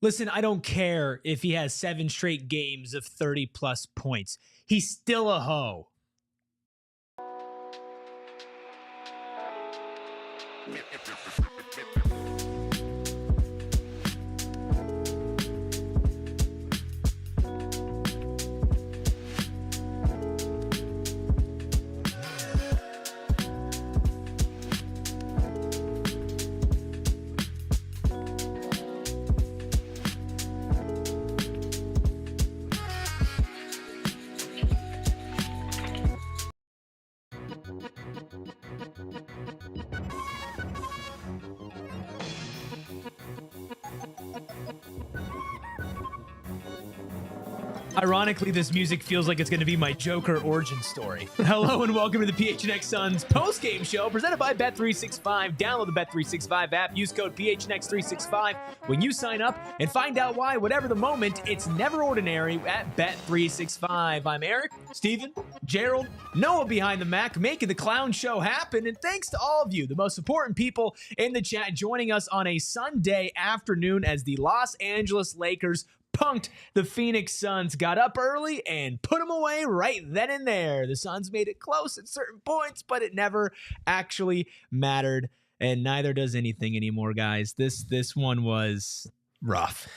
Listen, I don't care if he has 7 straight games of 30-plus points. He's still a hoe. Ironically, this music feels like it's going to be my Joker origin story. Hello and welcome to the PHNX Suns post-game show presented by Bet365. Download the Bet365 app. Use code PHNX365 when you sign up and find out why, whatever the moment, it's never ordinary at Bet365. I'm Eric, Steven, Gerald, Noah behind the Mac, making the clown show happen. And thanks to all of you, the most important people in the chat, joining us on a Sunday afternoon as the Los Angeles Lakers punked the Phoenix Suns, got up early and put them away right then and there. The Suns made it close at certain points, but it never actually mattered, and neither does anything anymore, guys. This one was rough.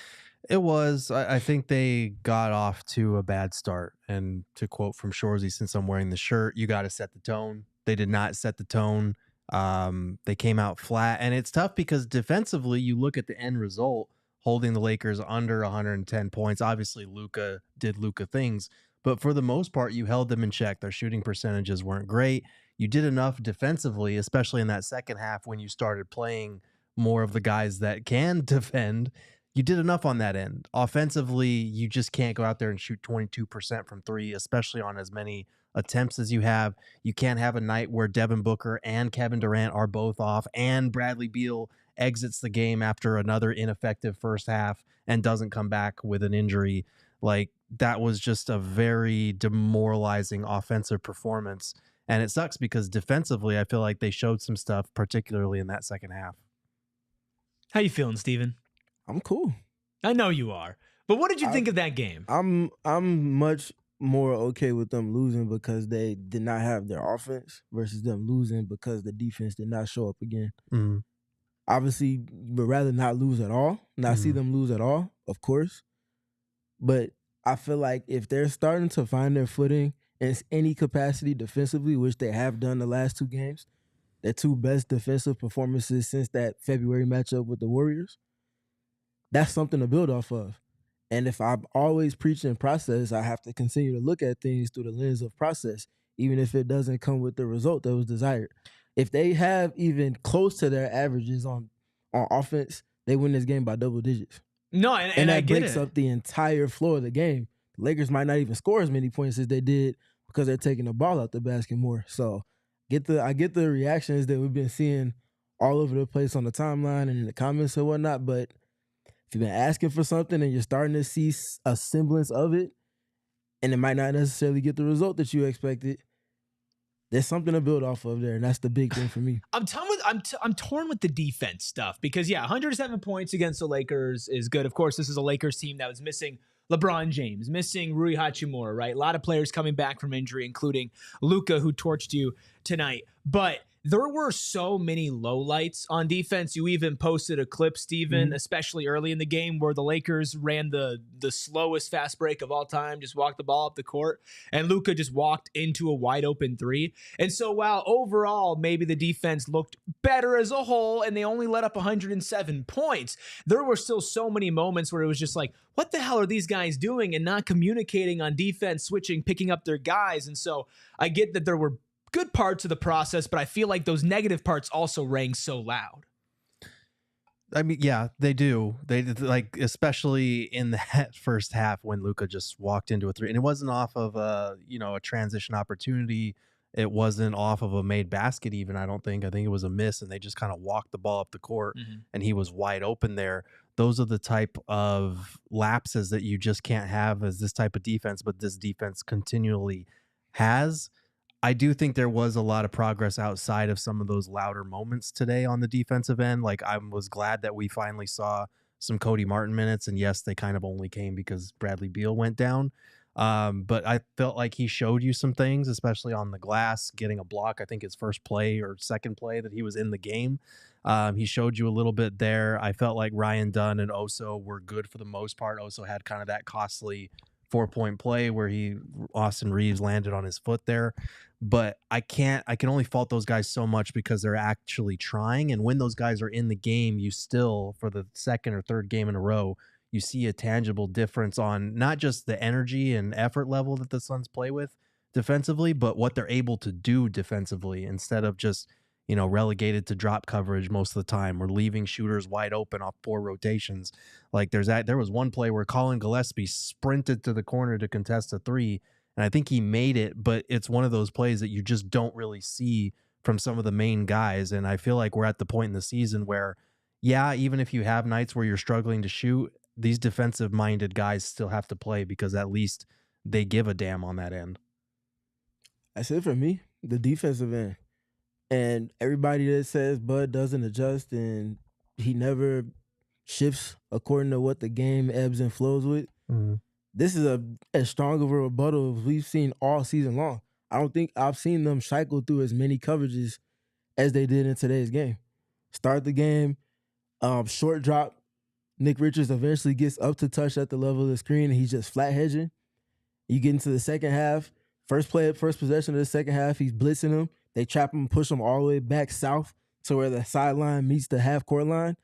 It was. I think they got off to a bad start, and to quote from Shorzy, since I'm wearing the shirt, you got to set the tone. They did not set the tone. They came out flat, and it's tough because defensively, you look at the end result, holding the Lakers under 110 points. Obviously, Luka did Luka things, but for the most part, you held them in check. Their shooting percentages weren't great. You did enough defensively, especially in that second half when you started playing more of the guys that can defend. You did enough on that end. Offensively, you just can't go out there and shoot 22% from three, especially on as many attempts as you have. You can't have a night where Devin Booker and Kevin Durant are both off, and Bradley Beal exits the game after another ineffective first half and doesn't come back with an injury. Like, that was just a very demoralizing offensive performance. And it sucks because defensively, I feel like they showed some stuff, particularly in that second half. How you feeling, Steven? I'm cool. I know you are. But what did you think of that game? I'm much more okay with them losing because they did not have their offense versus them losing because the defense did not show up again. Mm-hmm. Obviously, would rather not lose at all, not see them lose at all, of course. But I feel like if they're starting to find their footing in any capacity defensively, which they have done the last two games, their two best defensive performances since that February matchup with the Warriors, that's something to build off of. And if I'm always preaching process, I have to continue to look at things through the lens of process, even if it doesn't come with the result that was desired. If they have even close to their averages on offense, they win this game by double digits. No, and that I get breaks it. up the entire floor of the game. The Lakers might not even score as many points as they did because they're taking the ball out the basket more. So I get the reactions that we've been seeing all over the place on the timeline and in the comments and whatnot, but if you've been asking for something and you're starting to see a semblance of it, and it might not necessarily get the result that you expected, there's something to build off of there, and that's the big thing for me. I'm torn with the defense stuff because, yeah, 107 points against the Lakers is good. Of course, this is a Lakers team that was missing LeBron James, missing Rui Hachimura, right? A lot of players coming back from injury, including Luka, who torched you tonight. But there were so many lowlights on defense. You even posted a clip, Steven, especially early in the game, where the Lakers ran the slowest fast break of all time, just walked the ball up the court, and Luka just walked into a wide open three. And so while overall maybe the defense looked better as a whole and they only let up 107 points, there were still so many moments where it was just like, what the hell are these guys doing and not communicating on defense, switching, picking up their guys? And so I get that there were good parts of the process, but I feel like those negative parts also rang so loud. I mean, yeah, they do. They like, especially in that first half when Luka just walked into a three, and it wasn't off of a transition opportunity. It wasn't off of a made basket even. I think it was a miss, and they just kind of walked the ball up the court, and he was wide open there. Those are the type of lapses that you just can't have as this type of defense, but this defense continually has. I do think there was a lot of progress outside of some of those louder moments today on the defensive end. Like, I was glad that we finally saw some Cody Martin minutes. And yes, they kind of only came because Bradley Beal went down. But I felt like he showed you some things, especially on the glass, getting a block. I think his first play or second play that he was in the game. He showed you a little bit there. I felt like Ryan Dunn and Oso were good for the most part. Oso had kind of that costly 4-point play where Austin Reeves landed on his foot there. But I can only fault those guys so much because they're actually trying. And when those guys are in the game, you still, for the second or third game in a row, you see a tangible difference on not just the energy and effort level that the Suns play with defensively, but what they're able to do defensively instead of just, relegated to drop coverage most of the time. We're leaving shooters wide open off 4 rotations. Like there was one play where Colin Gillespie sprinted to the corner to contest a 3, and I think he made it, but it's one of those plays that you just don't really see from some of the main guys. And I feel like we're at the point in the season where, yeah, even if you have nights where you're struggling to shoot, these defensive-minded guys still have to play because at least they give a damn on that end. That's it for me, the defensive end. And everybody that says Bud doesn't adjust and he never shifts according to what the game ebbs and flows with, this is as strong of a rebuttal as we've seen all season long. I don't think I've seen them cycle through as many coverages as they did in today's game. Start the game, short drop. Nick Richards eventually gets up to touch at the level of the screen, and he's just flat hedging. You get into the second half, first possession of the second half, he's blitzing him. They trap him, push him all the way back south to where the sideline meets the half-court line.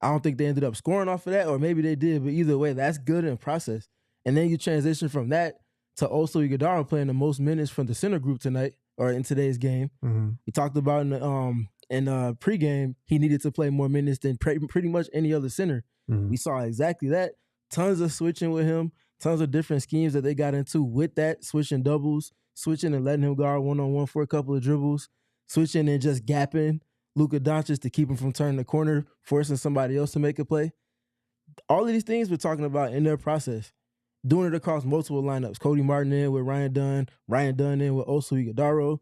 I don't think they ended up scoring off of that, or maybe they did, but either way, that's good in process. And then you transition from that to Oso Ighodaro playing the most minutes from the center group tonight, or in today's game. We talked about in the pregame, he needed to play more minutes than pretty much any other center. We saw exactly that. Tons of switching with him, tons of different schemes that they got into with that, switching doubles, switching and letting him guard one-on-one for a couple of dribbles, switching and just gapping Luka Doncic to keep him from turning the corner, forcing somebody else to make a play. All of these things we're talking about in their process, doing it across multiple lineups. Cody Martin in with Ryan Dunn in with Oso Ighodaro,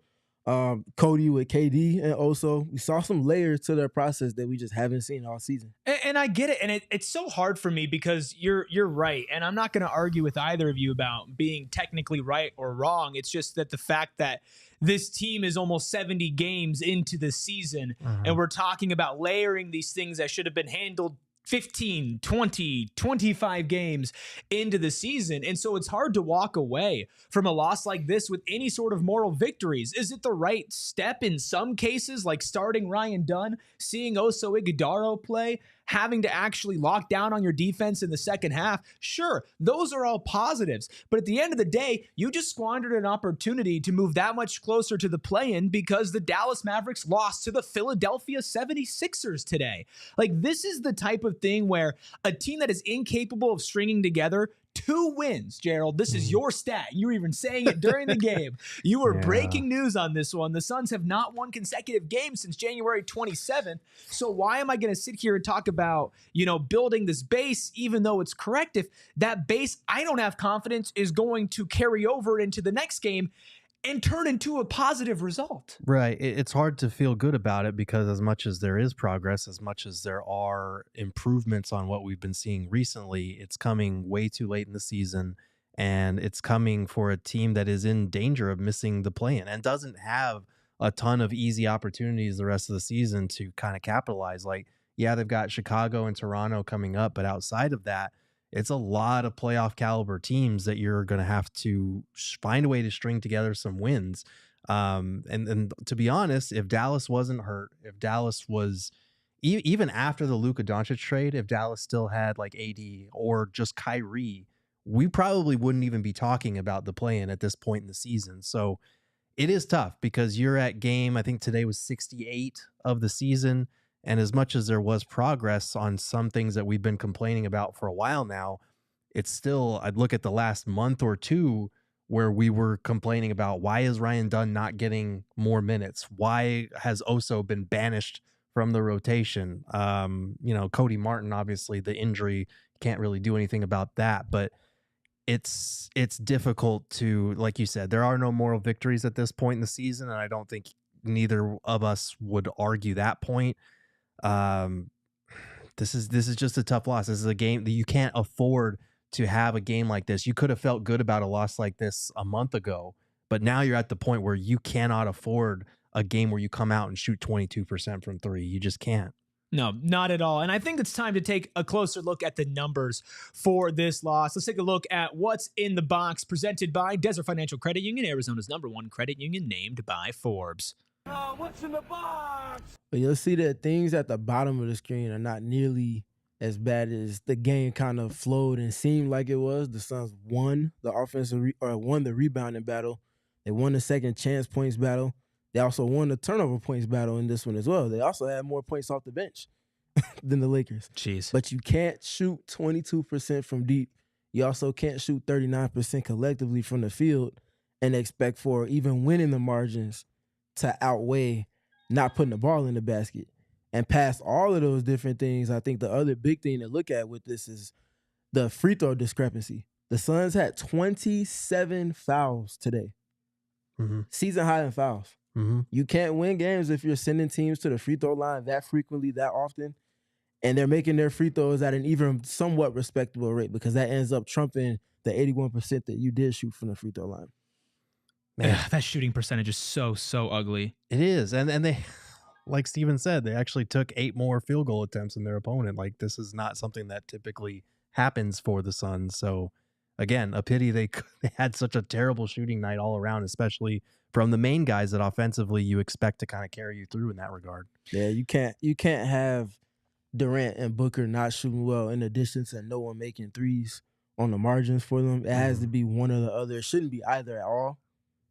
Cody with KD and Oso. We saw some layers to their process that we just haven't seen all season. And I get it. And it's so hard for me because you're right. And I'm not going to argue with either of you about being technically right or wrong. It's just that the fact that this team is almost 70 games into the season, and we're talking about layering these things that should have been handled 15, 20, 25 games into the season. And so it's hard to walk away from a loss like this with any sort of moral victories. Is it the right step in some cases, like starting Ryan Dunn, seeing Oso Ighodaro play, having to actually lock down on your defense in the second half? Sure, those are all positives. But at the end of the day, you just squandered an opportunity to move that much closer to the play-in because the Dallas Mavericks lost to the Philadelphia 76ers today. Like, this is the type of thing where a team that is incapable of stringing together 2 wins, Gerald. This is your stat. You were even saying it during the game. You were breaking news on this one. The Suns have not won consecutive games since January 27th. So why am I going to sit here and talk about, building this base, even though it's correct, if that base, I don't have confidence, is going to carry over into the next game and turn into a positive result? Right. It's hard to feel good about it because as much as there is progress, as much as there are improvements on what we've been seeing recently, it's coming way too late in the season, and it's coming for a team that is in danger of missing the play-in and doesn't have a ton of easy opportunities the rest of the season to kind of capitalize. Like, yeah, they've got Chicago and Toronto coming up, but outside of that, it's a lot of playoff caliber teams that you're going to have to find a way to string together some wins. And to be honest, if Dallas wasn't hurt, if Dallas was even after the Luka Doncic trade, if Dallas still had like AD or just Kyrie, we probably wouldn't even be talking about the play-in at this point in the season. So it is tough because you're at game, I think today was 68 of the season. And as much as there was progress on some things that we've been complaining about for a while now, it's still, I'd look at the last month or two where we were complaining about why is Ryan Dunn not getting more minutes? Why has Oso been banished from the rotation? Cody Martin, obviously the injury, can't really do anything about that, but it's difficult to, like you said, there are no moral victories at this point in the season. And I don't think neither of us would argue that point. this is just a tough loss. This is a game that you can't afford to have a game like this. You could have felt good about a loss like this a month ago, but now you're at the point where you cannot afford a game where you come out and shoot 22% from three. You just can't. No, not at all. And I think it's time to take a closer look at the numbers for this loss. Let's take a look at what's in the box, presented by Desert Financial Credit Union, Arizona's #1 credit union, named by Forbes. What's in the box? But you'll see that things at the bottom of the screen are not nearly as bad as the game kind of flowed and seemed like it was. The Suns won the won the rebounding battle. They won the second chance points battle. They also won the turnover points battle in this one as well. They also had more points off the bench than the Lakers. Jeez. But you can't shoot 22% from deep. You also can't shoot 39% collectively from the field and expect for even winning the margins to outweigh not putting the ball in the basket. And past all of those different things, I think the other big thing to look at with this is the free throw discrepancy. The Suns had 27 fouls today. Mm-hmm. Season high in fouls. Mm-hmm. You can't win games if you're sending teams to the free throw line that frequently, that often, and they're making their free throws at an even somewhat respectable rate, because that ends up trumping the 81% that you did shoot from the free throw line. Man, that shooting percentage is so ugly. It is. And they, like Steven said, they actually took 8 more field goal attempts than their opponent. Like, this is not something that typically happens for the Suns. So, again, a pity they had such a terrible shooting night all around, especially from the main guys that offensively you expect to kind of carry you through in that regard. Yeah, you can't have Durant and Booker not shooting well in addition to no one making threes on the margins for them. It has to be one or the other. It shouldn't be either at all.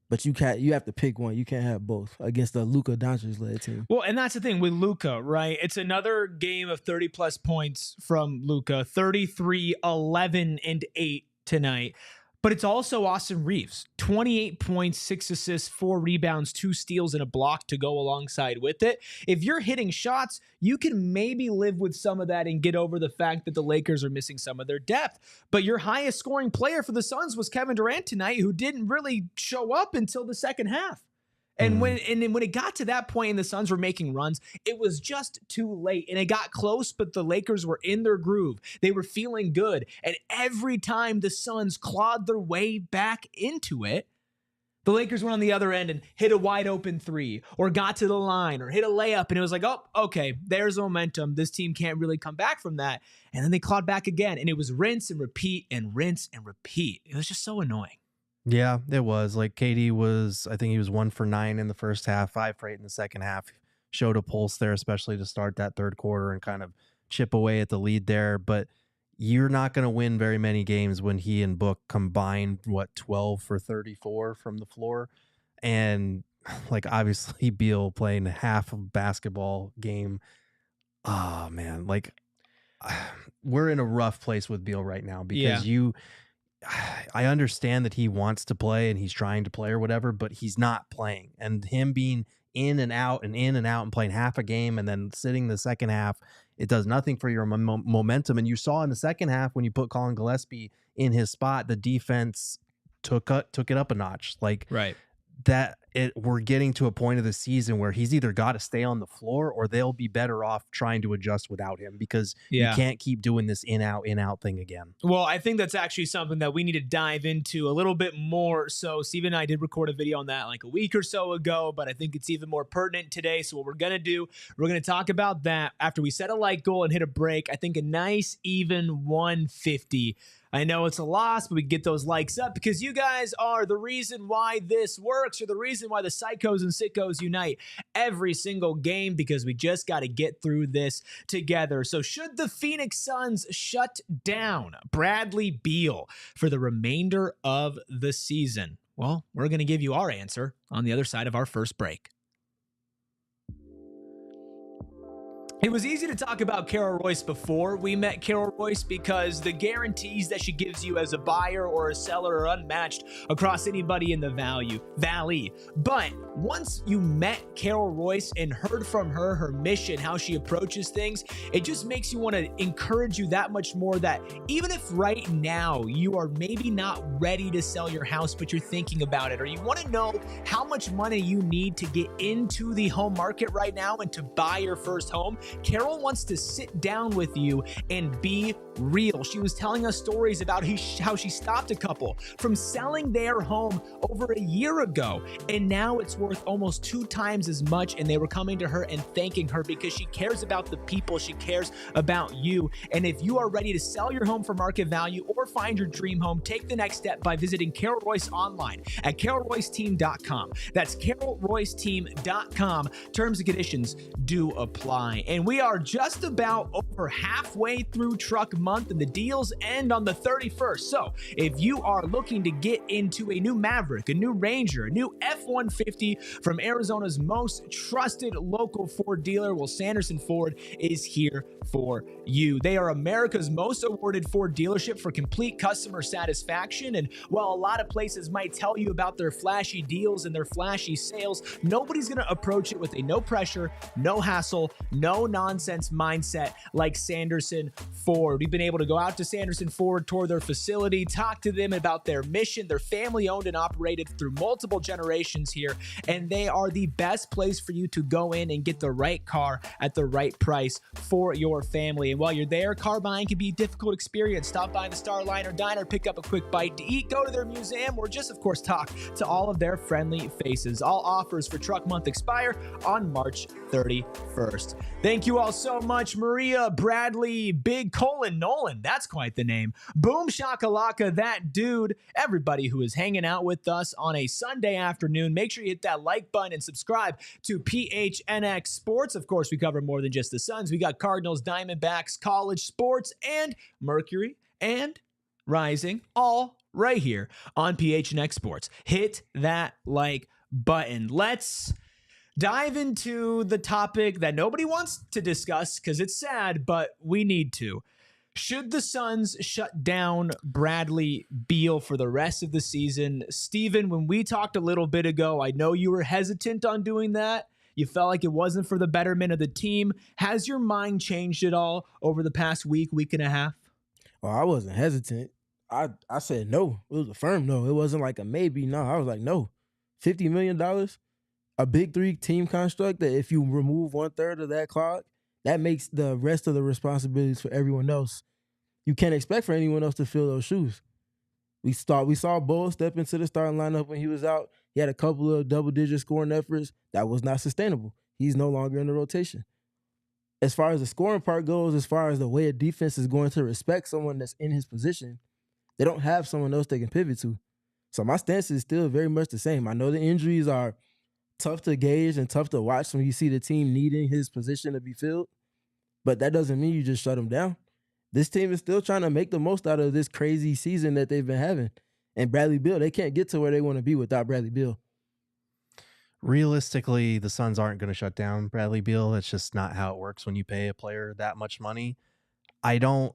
But you have to pick one. You can't have both against the Luka Doncic-led team. Well, and that's the thing with Luka, right? It's another game of 30-plus points from Luka, 33, 11, and 8 tonight. But it's also Austin Reeves, 28 points, 6 assists, 4 rebounds, 2 steals, and a block to go alongside with it. If you're hitting shots, you can maybe live with some of that and get over the fact that the Lakers are missing some of their depth. But your highest scoring player for the Suns was Kevin Durant tonight, who didn't really show up until the second half. And when it got to that point and the Suns were making runs, it was just too late. And it got close, but the Lakers were in their groove. They were feeling good. And every time the Suns clawed their way back into it, the Lakers went on the other end and hit a wide open 3 or got to the line or hit a layup. And it was like, oh, okay, there's momentum. This team can't really come back from that. And then they clawed back again. And it was rinse and repeat and rinse and repeat. It was just so annoying. Yeah, it was. Like, KD was, I think he was 1 for 9 in the first half, 5 for 8 in the second half. Showed a pulse there, especially to start that third quarter and kind of chip away at the lead there. But you're not going to win very many games when he and Book combined, 12 for 34 from the floor. And, like, obviously Beal playing half of basketball game. Oh, man. Like, we're in a rough place with Beal right now because I understand that he wants to play and he's trying to play or whatever, but he's not playing. And him being in and out and playing half a game and then sitting the second half, it does nothing for your momentum. And you saw in the second half when you put Colin Gillespie in his spot, the defense took it up a notch. Like, right. We're getting to a point of the season where he's either got to stay on the floor or they'll be better off trying to adjust without him, because you can't keep doing this in out thing again. Well, I think that's actually something that we need to dive into a little bit more. So Steven and I did record a video on that like a week or so ago, but I think it's even more pertinent today. So what we're going to do, we're going to talk about that after we set a light goal and hit a break. I think a nice even 150. I know it's a loss, but we get those likes up because you guys are the reason why this works. You're the reason why the psychos and sickos unite every single game, because we just got to get through this together. So should the Phoenix Suns shut down Bradley Beal for the remainder of the season? Well, we're going to give you our answer on the other side of our first break. It was easy to talk about Carol Royce before we met Carol Royce because the guarantees that she gives you as a buyer or a seller are unmatched across anybody in the valley. But once you met Carol Royce and heard from her mission, how she approaches things, it just makes you want to encourage you that much more that even if right now you are maybe not ready to sell your house, but you're thinking about it, or you want to know how much money you need to get into the home market right now and to buy your first home, Carol wants to sit down with you and be real. She was telling us stories about how she stopped a couple from selling their home over a year ago, and now it's worth almost 2 times as much, and they were coming to her and thanking her because she cares about the people, she cares about you. And if you are ready to sell your home for market value or find your dream home, take the next step by visiting Carol Royce online at carolroyceteam.com. That's carolroyceteam.com. Terms and conditions do apply. And we are just about over halfway through truck month, and the deals end on the 31st. So if you are looking to get into a new Maverick, a new Ranger, a new F-150 from Arizona's most trusted local Ford dealer, well, Sanderson Ford is here for you. They are America's most awarded Ford dealership for complete customer satisfaction. And while a lot of places might tell you about their flashy deals and their flashy sales, nobody's going to approach it with a no pressure, no hassle, no nonsense mindset like Sanderson Ford. We've been able to go out to Sanderson Ford, tour their facility, talk to them about their mission. They're family owned and operated through multiple generations here, and they are the best place for you to go in and get the right car at the right price for your family. And while you're there, car buying can be a difficult experience. Stop by the Starliner Diner, pick up a quick bite to eat, go to their museum, or just, of course, talk to all of their friendly faces. All offers for Truck Month expire on March 31st. Thank you all so much. Maria, Bradley, Big Colin Nolan, that's quite the name. Boom Shakalaka, that dude. Everybody who is hanging out with us on a Sunday afternoon, make sure you hit that like button and subscribe to PHNX Sports. Of course, we cover more than just the Suns. We got Cardinals, Diamondbacks, college sports, and Mercury and Rising, all right here on PHNX Sports. Hit that like button. Let's dive into the topic that nobody wants to discuss because it's sad, but we need to. Should the Suns shut down Bradley Beal for the rest of the season? Steven, when we talked a little bit ago, I know you were hesitant on doing that. You felt like it wasn't for the betterment of the team. Has your mind changed at all over the past week and a half? Oh, I wasn't hesitant. I said no. It was a firm no. It wasn't like a maybe. No, I was like, no. $50 million, a big 3 team construct that if you remove 1/3 of that clock, that makes the rest of the responsibilities for everyone else. You can't expect for anyone else to fill those shoes. We saw Bull step into the starting lineup when he was out. He had a couple of double-digit scoring efforts. That was not sustainable. He's no longer in the rotation. As far as the scoring part goes, as far as the way a defense is going to respect someone that's in his position, they don't have someone else they can pivot to. So my stance is still very much the same. I know the injuries are tough to gauge and tough to watch when you see the team needing his position to be filled, but that doesn't mean you just shut him down. This team is still trying to make the most out of this crazy season that they've been having. And Bradley Beal, they can't get to where they want to be without Bradley Beal. Realistically, the Suns aren't going to shut down Bradley Beal. It's just not how it works when you pay a player that much money. I don't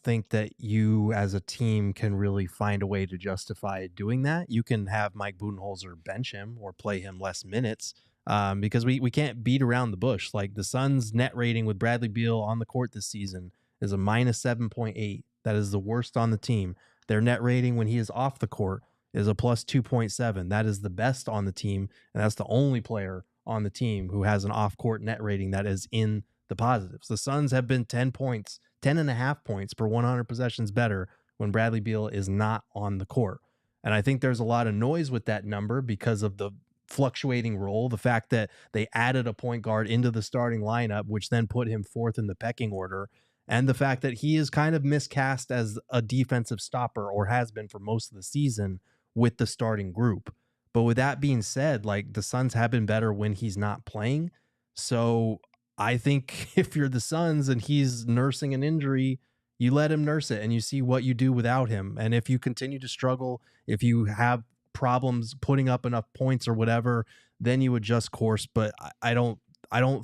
think that you as a team can really find a way to justify doing that. You can have Mike Budenholzer bench him or play him less minutes because we can't beat around the bush. Like the Suns' net rating with Bradley Beal on the court this season is a -7.8. That is the worst on the team. Their net rating when he is off the court is a +2.7. That is the best on the team, and that's the only player on the team who has an off-court net rating that is in the positives. The Suns have been 10.5 points per 100 possessions better when Bradley Beal is not on the court. And I think there's a lot of noise with that number because of the fluctuating role, the fact that they added a point guard into the starting lineup, which then put him 4th in the pecking order, and the fact that he is kind of miscast as a defensive stopper or has been for most of the season with the starting group. But with that being said, like the Suns have been better when he's not playing. So I think if you're the Suns and he's nursing an injury, you let him nurse it and you see what you do without him. And if you continue to struggle, if you have problems putting up enough points or whatever, then you adjust course. But I don't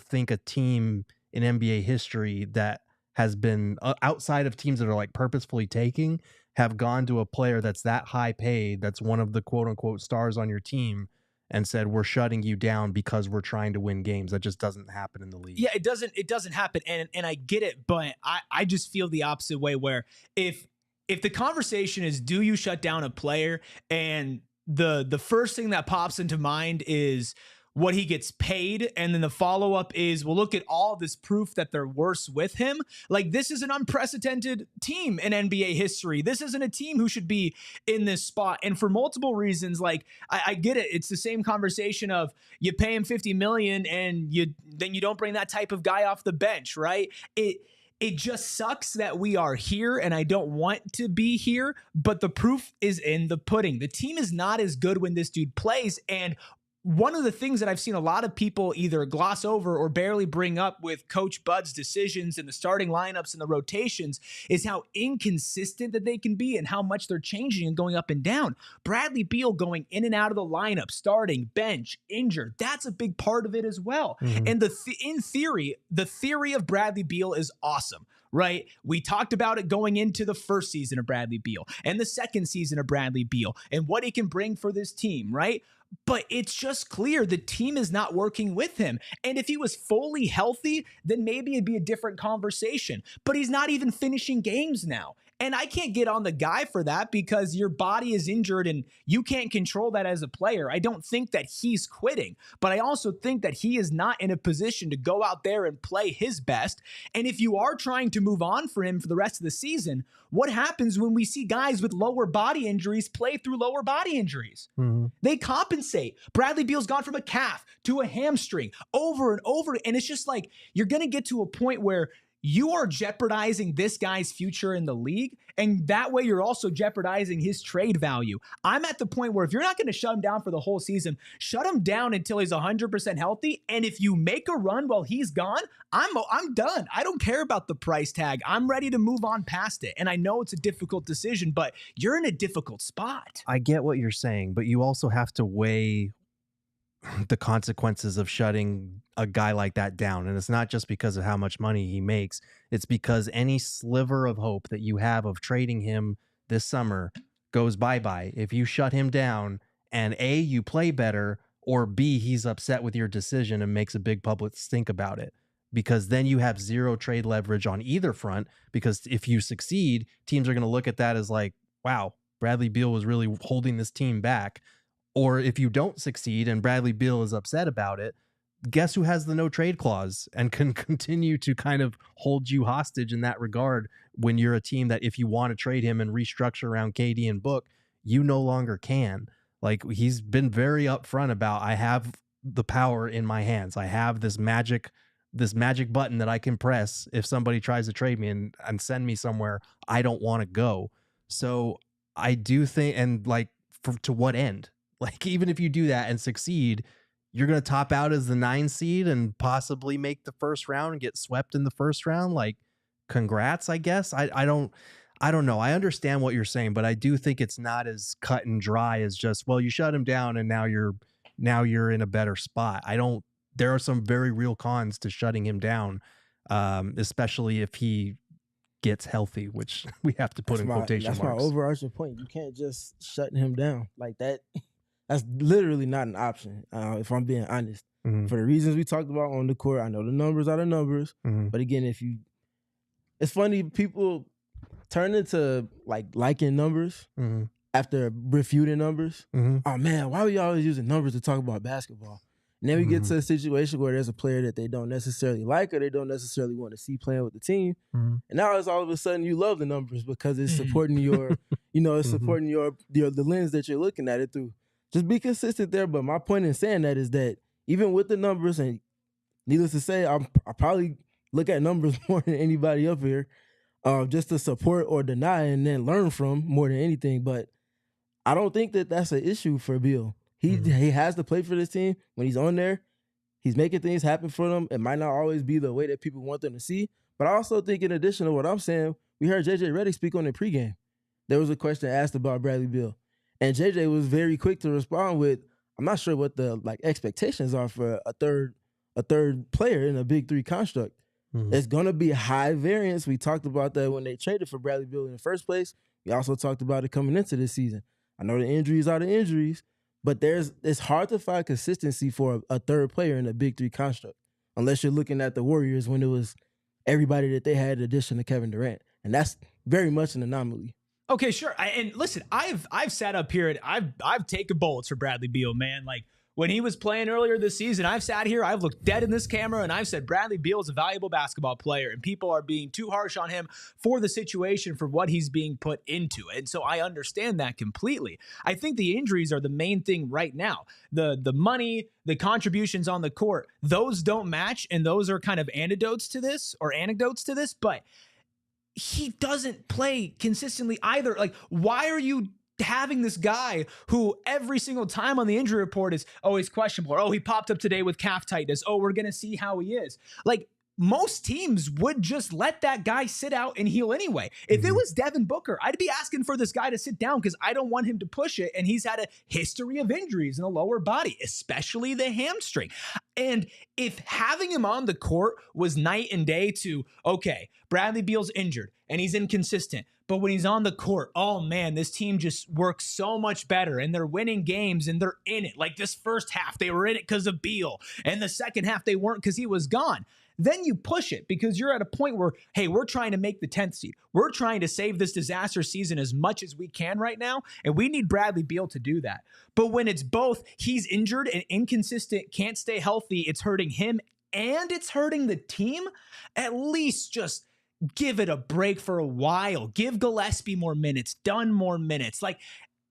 think a team in NBA history that has been outside of teams that are like purposefully taking have gone to a player that's that high paid, that's one of the quote unquote stars on your team, and said, we're shutting you down because we're trying to win games. That just doesn't happen in the league. Yeah, it doesn't happen. And I get it, but I just feel the opposite way where if the conversation is, do you shut down a player? And the first thing that pops into mind is, what he gets paid, and then the follow-up is, well, look at all this proof that they're worse with him. Like, this is an unprecedented team in NBA history. This isn't a team who should be in this spot. And for multiple reasons, like, I get it. It's the same conversation of you pay him $50 million and then you don't bring that type of guy off the bench, right? It just sucks that we are here, and I don't want to be here, but the proof is in the pudding. The team is not as good when this dude plays, and one of the things that I've seen a lot of people either gloss over or barely bring up with Coach Bud's decisions and the starting lineups and the rotations is how inconsistent that they can be and how much they're changing and going up and down. Bradley Beal going in and out of the lineup, starting, bench, injured. That's a big part of it as well. Mhm. And in theory, the theory of Bradley Beal is awesome. Right? We talked about it going into the first season of Bradley Beal and the second season of Bradley Beal and what he can bring for this team, right? But it's just clear the team is not working with him. And if he was fully healthy, then maybe it'd be a different conversation. But he's not even finishing games now. And I can't get on the guy for that because your body is injured and you can't control that as a player. I don't think that he's quitting, but I also think that he is not in a position to go out there and play his best. And if you are trying to move on for him for the rest of the season, what happens when we see guys with lower body injuries play through lower body injuries? Mhm. They compensate. Bradley Beal's gone from a calf to a hamstring over and over. And it's just like, you're going to get to a point where you are jeopardizing this guy's future in the league. And that way you're also jeopardizing his trade value. I'm at the point where if you're not going to shut him down for the whole season, shut him down until he's 100% healthy. And if you make a run while he's gone, I'm done. I don't care about the price tag. I'm ready to move on past it. And I know it's a difficult decision, but you're in a difficult spot. I get what you're saying, but you also have to weigh the consequences of shutting a guy like that down. And it's not just because of how much money he makes. It's because any sliver of hope that you have of trading him this summer goes bye-bye. If you shut him down and A, you play better, or B, he's upset with your decision and makes a big public stink about it. Because then you have zero trade leverage on either front. Because if you succeed, teams are going to look at that as like, wow, Bradley Beal was really holding this team back. Or if you don't succeed and Bradley Beal is upset about it, guess who has the no trade clause and can continue to kind of hold you hostage in that regard when you're a team that if you want to trade him and restructure around KD and Book, you no longer can. Like, he's been very upfront about, I have the power in my hands. I have this magic button that I can press if somebody tries to trade me and send me somewhere I don't want to go. So I do think, and like, to what end? Like, even if you do that and succeed, you're going to top out as the 9 seed and possibly make the first round and get swept in the first round. Like, congrats, I guess. I don't know. I understand what you're saying, but I do think it's not as cut and dry as just, well, you shut him down and now you're in a better spot. There are some very real cons to shutting him down, especially if he gets healthy, which we have to put in quotation marks. That's my overarching point. You can't just shut him down like that. That's literally not an option, if I'm being honest. Mm-hmm. For the reasons we talked about on the court, I know the numbers are the numbers. Mm-hmm. But again, it's funny, people turn into like liking numbers mm-hmm. after refuting numbers. Mm-hmm. Oh man, why are we always using numbers to talk about basketball? And then we get Mm-hmm. to a situation where there's a player that they don't necessarily like or they don't necessarily want to see playing with the team. Mm-hmm. And now it's all of a sudden you love the numbers because it's supporting your, it's supporting your the lens that you're looking at it through. Just be consistent there. But my point in saying that is that even with the numbers, and needless to say, I probably look at numbers more than anybody up here, just to support or deny and then learn from more than anything. But I don't think that that's an issue for Beal. He has to play for this team. When he's on there, he's making things happen for them. It might not always be the way that people want them to see. But I also think in addition to what I'm saying, we heard JJ Redick speak on the pregame. There was a question asked about Bradley Beal. And JJ was very quick to respond with, I'm not sure what the expectations are for a third player in a big three construct. Mm-hmm. It's going to be high variance. We talked about that when they traded for Bradley Beal in the first place. We also talked about it coming into this season. I know the injuries are the injuries, but it's hard to find consistency for a third player in a big three construct, unless you're looking at the Warriors when it was everybody that they had in addition to Kevin Durant. And that's very much an anomaly. Okay, sure. And listen, I've sat up here and I've taken bullets for Bradley Beal, man. Like, When he was playing earlier this season, I've sat here, I've looked dead in this camera, and I've said Bradley Beal is a valuable basketball player, and people are being too harsh on him for the situation, for what he's being put into. And so I understand that completely. I think the injuries are the main thing right now. The money, the contributions on the court, those don't match, and those are kind of anecdotes to this, but he doesn't play consistently either. Like, why are you having this guy who every single time on the injury report is, oh, he's questionable, or, oh, he popped up today with calf tightness, oh, we're gonna see how he is? Like, most teams would just let that guy sit out and heal anyway. If it was Devin Booker, I'd be asking for this guy to sit down because I don't want him to push it, and he's had a history of injuries in the lower body, especially the hamstring. And if having him on the court was night and day to, okay, Bradley Beal's injured and he's inconsistent, but when he's on the court, oh man, this team just works so much better and they're winning games and they're in it. Like this first half, they were in it because of Beal, and the second half they weren't because he was gone. Then you push it because you're at a point where, hey, we're trying to make the 10th seed. We're trying to save this disaster season as much as we can right now, and we need Bradley Beal to do that. But when it's both, he's injured and inconsistent, can't stay healthy, it's hurting him and it's hurting the team, at least just give it a break for a while. Give Gillespie more minutes, Dunn more minutes. Like,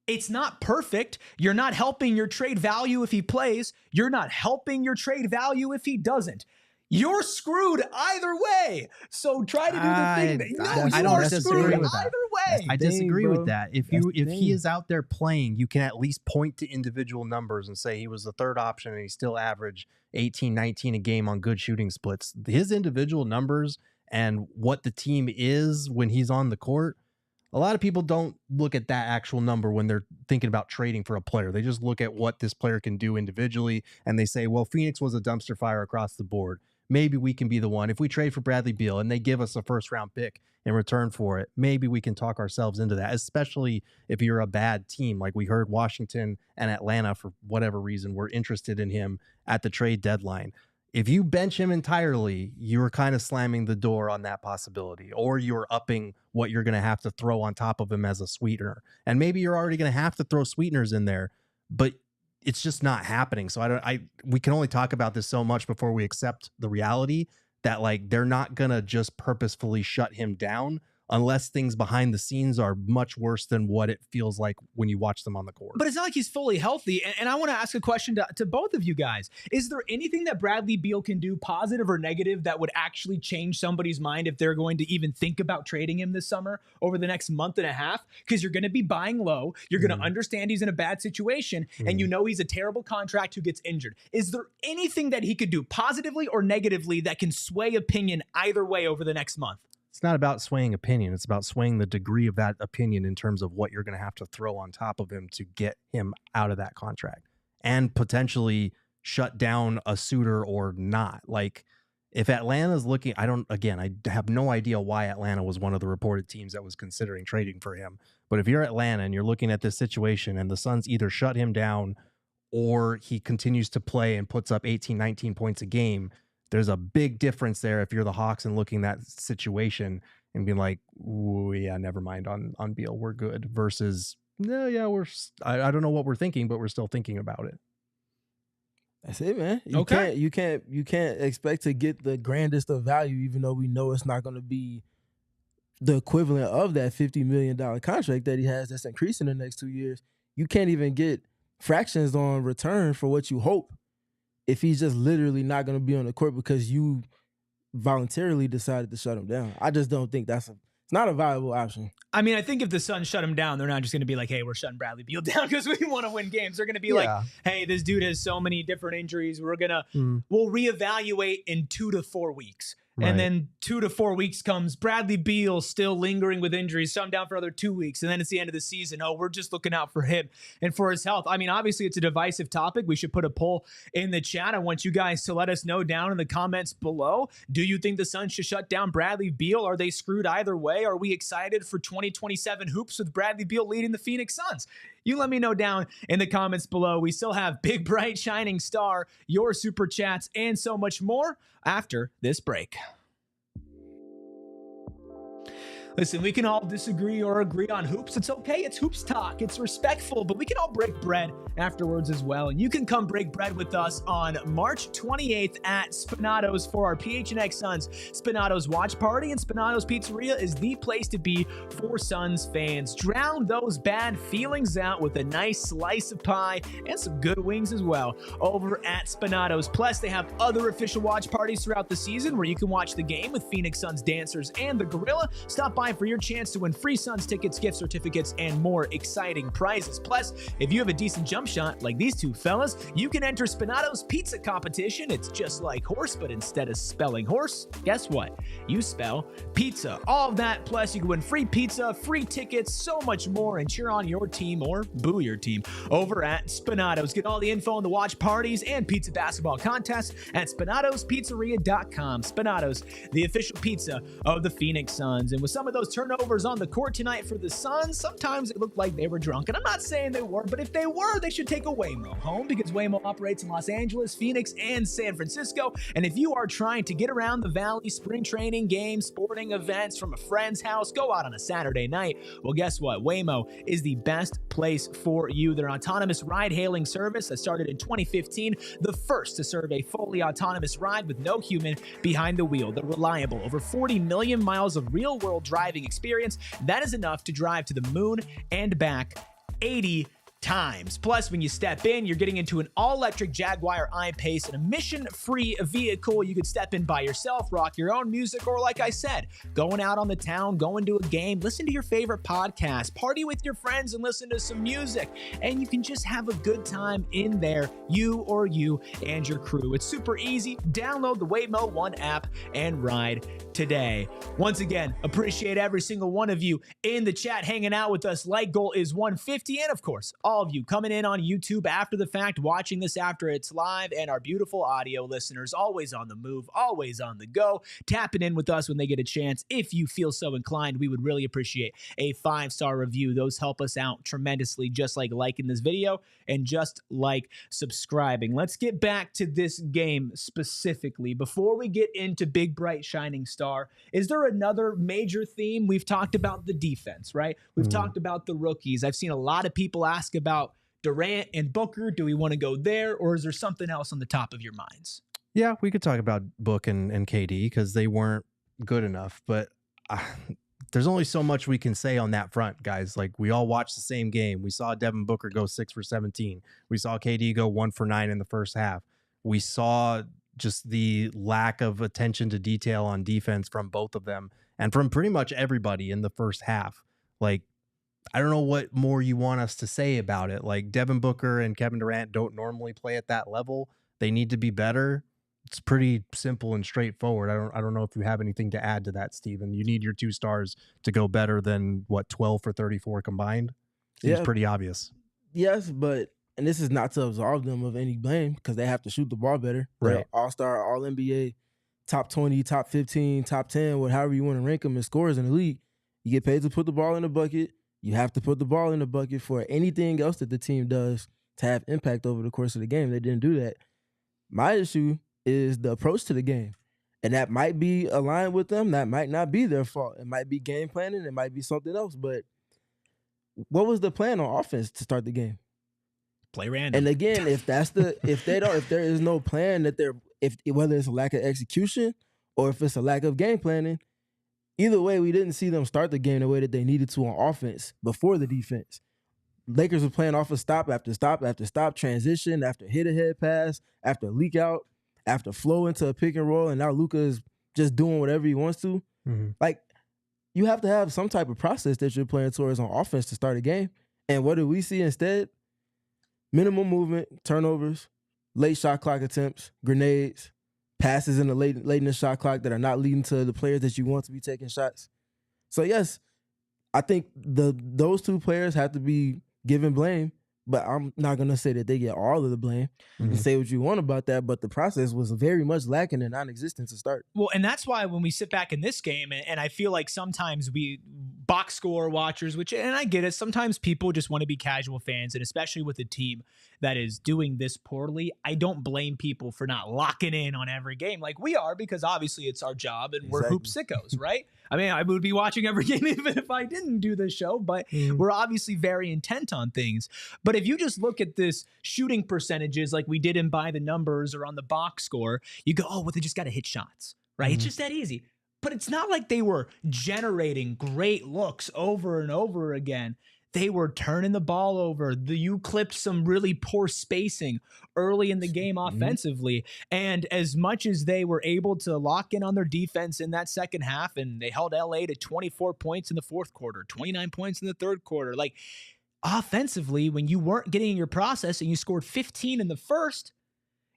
it's not perfect. You're not helping your trade value if he plays. You're not helping your trade value if he doesn't. You're screwed either way. So try to do the thing. I don't disagree with that. Either way. I disagree with that. If he is out there playing, you can at least point to individual numbers and say he was the third option and he still averaged 18, 19 a game on good shooting splits. His individual numbers and what the team is when he's on the court, a lot of people don't look at that actual number when they're thinking about trading for a player. They just look at what this player can do individually, and they say, well, Phoenix was a dumpster fire across the board. Maybe we can be the one. If we trade for Bradley Beal and they give us a first-round pick in return for it, maybe we can talk ourselves into that, especially if you're a bad team. Like we heard Washington and Atlanta, for whatever reason, were interested in him at the trade deadline. If you bench him entirely, you're kind of slamming the door on that possibility, or you're upping what you're going to have to throw on top of him as a sweetener. And maybe you're already going to have to throw sweeteners in there, but it's just not happening. So we can only talk about this so much before we accept the reality that like they're not going to just purposefully shut him down unless things behind the scenes are much worse than what it feels like when you watch them on the court. But it's not like he's fully healthy. And I want to ask a question to both of you guys. Is there anything that Bradley Beal can do, positive or negative, that would actually change somebody's mind if they're going to even think about trading him this summer over the next month and a half? Because you're going to be buying low. You're going to understand he's in a bad situation. And you know he's a terrible contract who gets injured. Is there anything that he could do, positively or negatively, that can sway opinion either way over the next month? It's not about swaying opinion. It's about swaying the degree of that opinion in terms of what you're going to have to throw on top of him to get him out of that contract and potentially shut down a suitor or not. Like if Atlanta's looking, I have no idea why Atlanta was one of the reported teams that was considering trading for him. But if you're Atlanta and you're looking at this situation and the Suns either shut him down or he continues to play and puts up 18, 19 points a game, there's a big difference there if you're the Hawks and looking at that situation and being like, ooh, yeah, never mind on Beal, we're good, versus, no, yeah, I don't know what we're thinking, but we're still thinking about it. That's it, man. You can't expect to get the grandest of value, even though we know it's not going to be the equivalent of that $50 million contract that he has that's increasing in the next 2 years. You can't even get fractions on return for what you hope if he's just literally not going to be on the court because you voluntarily decided to shut him down. I just don't think it's not a viable option. I mean, I think if the Suns shut him down, they're not just going to be like, hey, we're shutting Bradley Beal down because we want to win games. They're going to be like, hey, this dude has so many different injuries. We'll reevaluate in 2 to 4 weeks. Right. And then 2 to 4 weeks comes, Bradley Beal still lingering with injuries, so I'm down for another 2 weeks. And then it's the end of the season. Oh, we're just looking out for him and for his health. I mean, obviously it's a divisive topic. We should put a poll in the chat. I want you guys to let us know down in the comments below. Do you think the Suns should shut down Bradley Beal? Are they screwed either way? Are we excited for 2027 hoops with Bradley Beal leading the Phoenix Suns? You let me know down in the comments below. We still have Big Bright Shining Star, your super chats, and so much more after this break. Listen, we can all disagree or agree on hoops. It's okay. It's hoops talk. It's respectful, but we can all break bread afterwards as well. And you can come break bread with us on March 28th at Spinato's for our PHNX Suns Spinato's watch party. And Spinato's Pizzeria is the place to be for Suns fans. Drown those bad feelings out with a nice slice of pie and some good wings as well over at Spinato's. Plus, they have other official watch parties throughout the season where you can watch the game with Phoenix Suns dancers and the Gorilla. Stop by for your chance to win free Suns tickets, gift certificates, and more exciting prizes. Plus, if you have a decent jump shot like these two fellas, you can enter Spinato's pizza competition. It's just like horse, but instead of spelling horse, guess what? You spell pizza. All of that, plus you can win free pizza, free tickets, so much more, and cheer on your team or boo your team over at Spinato's. Get all the info on the watch parties and pizza basketball contests at SpinatosPizzeria.com. Spinato's, the official pizza of the Phoenix Suns. And with some of those turnovers on the court tonight for the Suns, sometimes it looked like they were drunk. And I'm not saying they were, but if they were, they should take a Waymo home, because Waymo operates in Los Angeles, Phoenix, and San Francisco. And if you are trying to get around the Valley, spring training, games, sporting events from a friend's house, go out on a Saturday night, well, guess what? Waymo is the best place for you. Their autonomous ride-hailing service that started in 2015, the first to serve a fully autonomous ride with no human behind the wheel. They're reliable, over 40 million miles of real-world driving experience. That is enough to drive to the moon and back 80 times. Plus, when you step in, you're getting into an all-electric Jaguar I-Pace, an emission-free vehicle. You could step in by yourself, rock your own music, or like I said, going out on the town, going to a game, listen to your favorite podcast, party with your friends and listen to some music, and you can just have a good time in there, you and your crew. It's super easy. Download the Waymo One app and ride today. Once again, appreciate every single one of you in the chat hanging out with us. Like goal is 150, and of course, all of you coming in on YouTube after the fact, watching this after it's live, and our beautiful audio listeners, always on the move, always on the go, tapping in with us when they get a chance. If you feel so inclined, we would really appreciate a 5-star review. Those help us out tremendously, just like liking this video and just like subscribing. Let's get back to this game specifically. Before we get into big, bright, shining star, is there another major theme? We've talked about the defense, right? We've talked about the rookies. I've seen a lot of people ask about Durant and Booker. Do we want to go there, or is there something else on the top of your minds? Yeah, we could talk about Book and KD because they weren't good enough, but there's only so much we can say on that front, guys. Like, we all watched the same game. We saw Devin Booker go 6 for 17. We saw KD go 1 for 9 in the first half. We saw just the lack of attention to detail on defense from both of them and from pretty much everybody in the first half. Like, I don't know what more you want us to say about it. Like, Devin Booker and Kevin Durant don't normally play at that level. They need to be better. It's pretty simple and straightforward. I don't know if you have anything to add to that, Steven. You need your 2 stars to go better than, what, 12 for 34 combined? Seems pretty obvious. Yes, but, and this is not to absolve them of any blame because they have to shoot the ball better. They're Right. All-star, All-NBA, top 20, top 15, top 10, however you want to rank them as scorers in the league. You get paid to put the ball in the bucket. You have to put the ball in the bucket for anything else that the team does to have impact over the course of the game. They didn't do that. My issue is the approach to the game. And that might be aligned with them. That might not be their fault. It might be game planning. It might be something else. But what was the plan on offense to start the game? Play random. And again, if there is no plan whether it's a lack of execution or if it's a lack of game planning, either way, we didn't see them start the game the way that they needed to on offense before the defense. Lakers were playing off of stop after stop after stop, transition after hit-ahead pass, after leak out, after flow into a pick and roll, and now Luka is just doing whatever he wants to. Mm-hmm. Like, you have to have some type of process that you're playing towards on offense to start a game. And what do we see instead? Minimal movement, turnovers, late shot clock attempts, grenades, passes in the late in the shot clock that are not leading to the players that you want to be taking shots. So yes, I think those 2 players have to be given blame But I'm not going to say that they get all of the blame. You can say what you want about that, but the process was very much lacking and non-existent to start. Well, and that's why when we sit back in this game, and I feel like sometimes we box score watchers, and I get it, sometimes people just want to be casual fans, and especially with a team that is doing this poorly, I don't blame people for not locking in on every game like we are, because obviously it's our job and we're hoop sickos, right? I mean, I would be watching every game even if I didn't do this show, but we're obviously very intent on things. But if you just look at this shooting percentages like we did in by the numbers or on the box score, you go, oh, well, they just got to hit shots, right? It's just that easy. But it's not like they were generating great looks over and over again. They were turning the ball over. You clipped some really poor spacing early in the game offensively. And as much as they were able to lock in on their defense in that second half, and they held LA to 24 points in the fourth quarter, 29 points in the third quarter, like offensively, when you weren't getting in your process and you scored 15 in the first,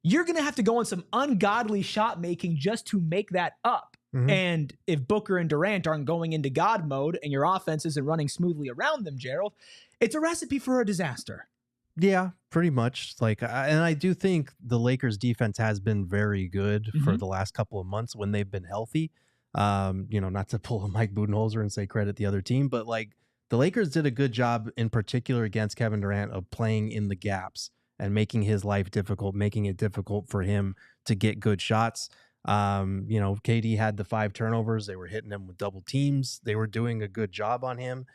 you're going to have to go on some ungodly shot making just to make that up. And if Booker and Durant aren't going into God mode and your offense isn't running smoothly around them, Gerald, it's a recipe for a disaster. Yeah, pretty much. Like, and I do think the Lakers defense has been very good for the last couple of months when they've been healthy. You know, not to pull a Mike Budenholzer and say credit the other team, but like the Lakers did a good job in particular against Kevin Durant of playing in the gaps and making his life difficult, making it difficult for him to get good shots. You know, KD had the 5 turnovers. They were hitting him with double teams. They were doing a good job on him.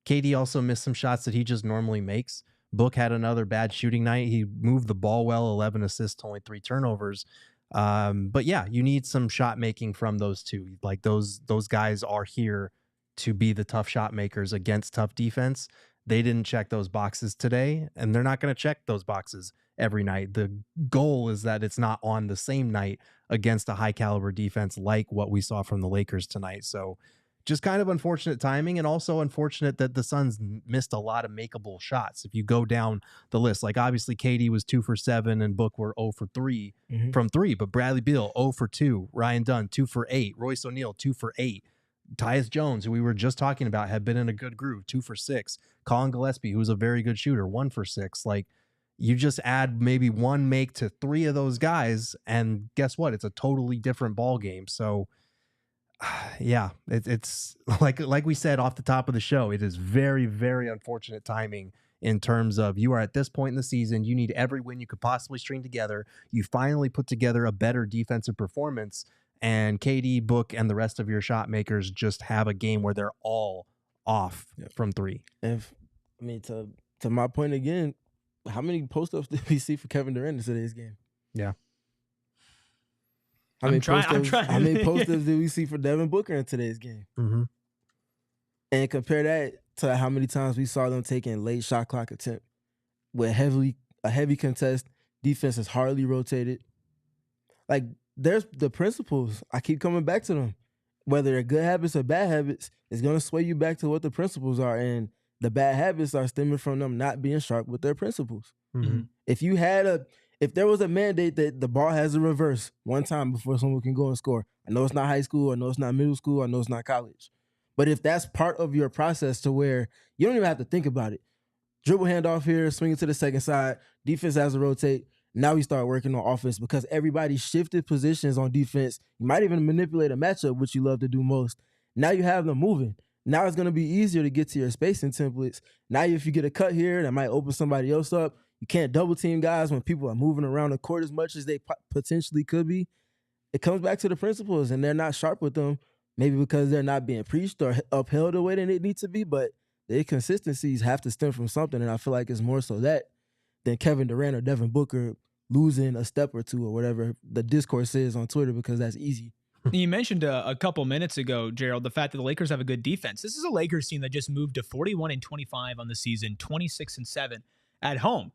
KD also missed some shots that he just normally makes. Book had another bad shooting night. He moved the ball well, 11 assists, only 3 turnovers. But yeah, you need some shot making from those two. Like those guys are here to be the tough shot makers against tough defense. They didn't check those boxes today, and they're not going to check those boxes every night. The goal is that it's not on the same night against a high caliber defense like what we saw from the Lakers tonight. So just kind of unfortunate timing, and also unfortunate that the Suns missed a lot of makeable shots. If you go down the list, like obviously KD was 2 for 7 and Book were 0 for 3 from 3, but Bradley Beal 0 for 2, Ryan Dunn 2 for 8, Royce O'Neal 2 for 8. Tyus Jones, who we were just talking about, had been in a good groove, 2 for 6. Colin Gillespie, who was a very good shooter, 1 for 6. Like, you just add maybe one make to 3 of those guys, and guess what? It's a totally different ball game. So, yeah, it's like we said off the top of the show, it is very, very unfortunate timing in terms of you are at this point in the season. You need every win you could possibly string together. You finally put together a better defensive performance, and KD, Book, and the rest of your shot makers just have a game where they're all off from 3. And I mean, to my point again, how many post-ups did we see for Kevin Durant in today's game? Yeah. I'm trying. How many post-ups did we see for Devin Booker in today's game? And compare that to how many times we saw them taking late shot clock attempt with a heavy contest. Defense is hardly rotated. Like, there's the principles. I keep coming back to them. Whether they're good habits or bad habits, it's going to sway you back to what the principles are. And the bad habits are stemming from them not being sharp with their principles. If there was a mandate that the ball has a reverse one time before someone can go and score, I know it's not high school, I know it's not middle school, I know it's not college. But if that's part of your process to where you don't even have to think about it, dribble handoff here, swing it to the second side, defense has to rotate. Now we start working on offense because everybody shifted positions on defense. You might even manipulate a matchup, which you love to do most. Now you have them moving. Now it's going to be easier to get to your spacing templates. Now if you get a cut here, that might open somebody else up. You can't double team guys when people are moving around the court as much as they potentially could be. It comes back to the principles, and they're not sharp with them, maybe because they're not being preached or upheld the way that it needs to be, but the inconsistencies have to stem from something, and I feel like it's more so that than Kevin Durant or Devin Booker losing a step or two or whatever the discourse is on Twitter, because that's easy. You mentioned a couple minutes ago, Gerald, the fact that the Lakers have a good defense. This is a Lakers team that just moved to 41-25 on the season, 26-7 at home.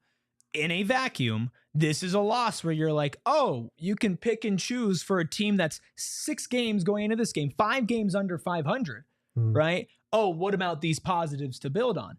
In a vacuum, this is a loss where you're like, oh, you can pick and choose for a team that's 6 games going into this game, 5 games under 500, right? Oh, what about these positives to build on?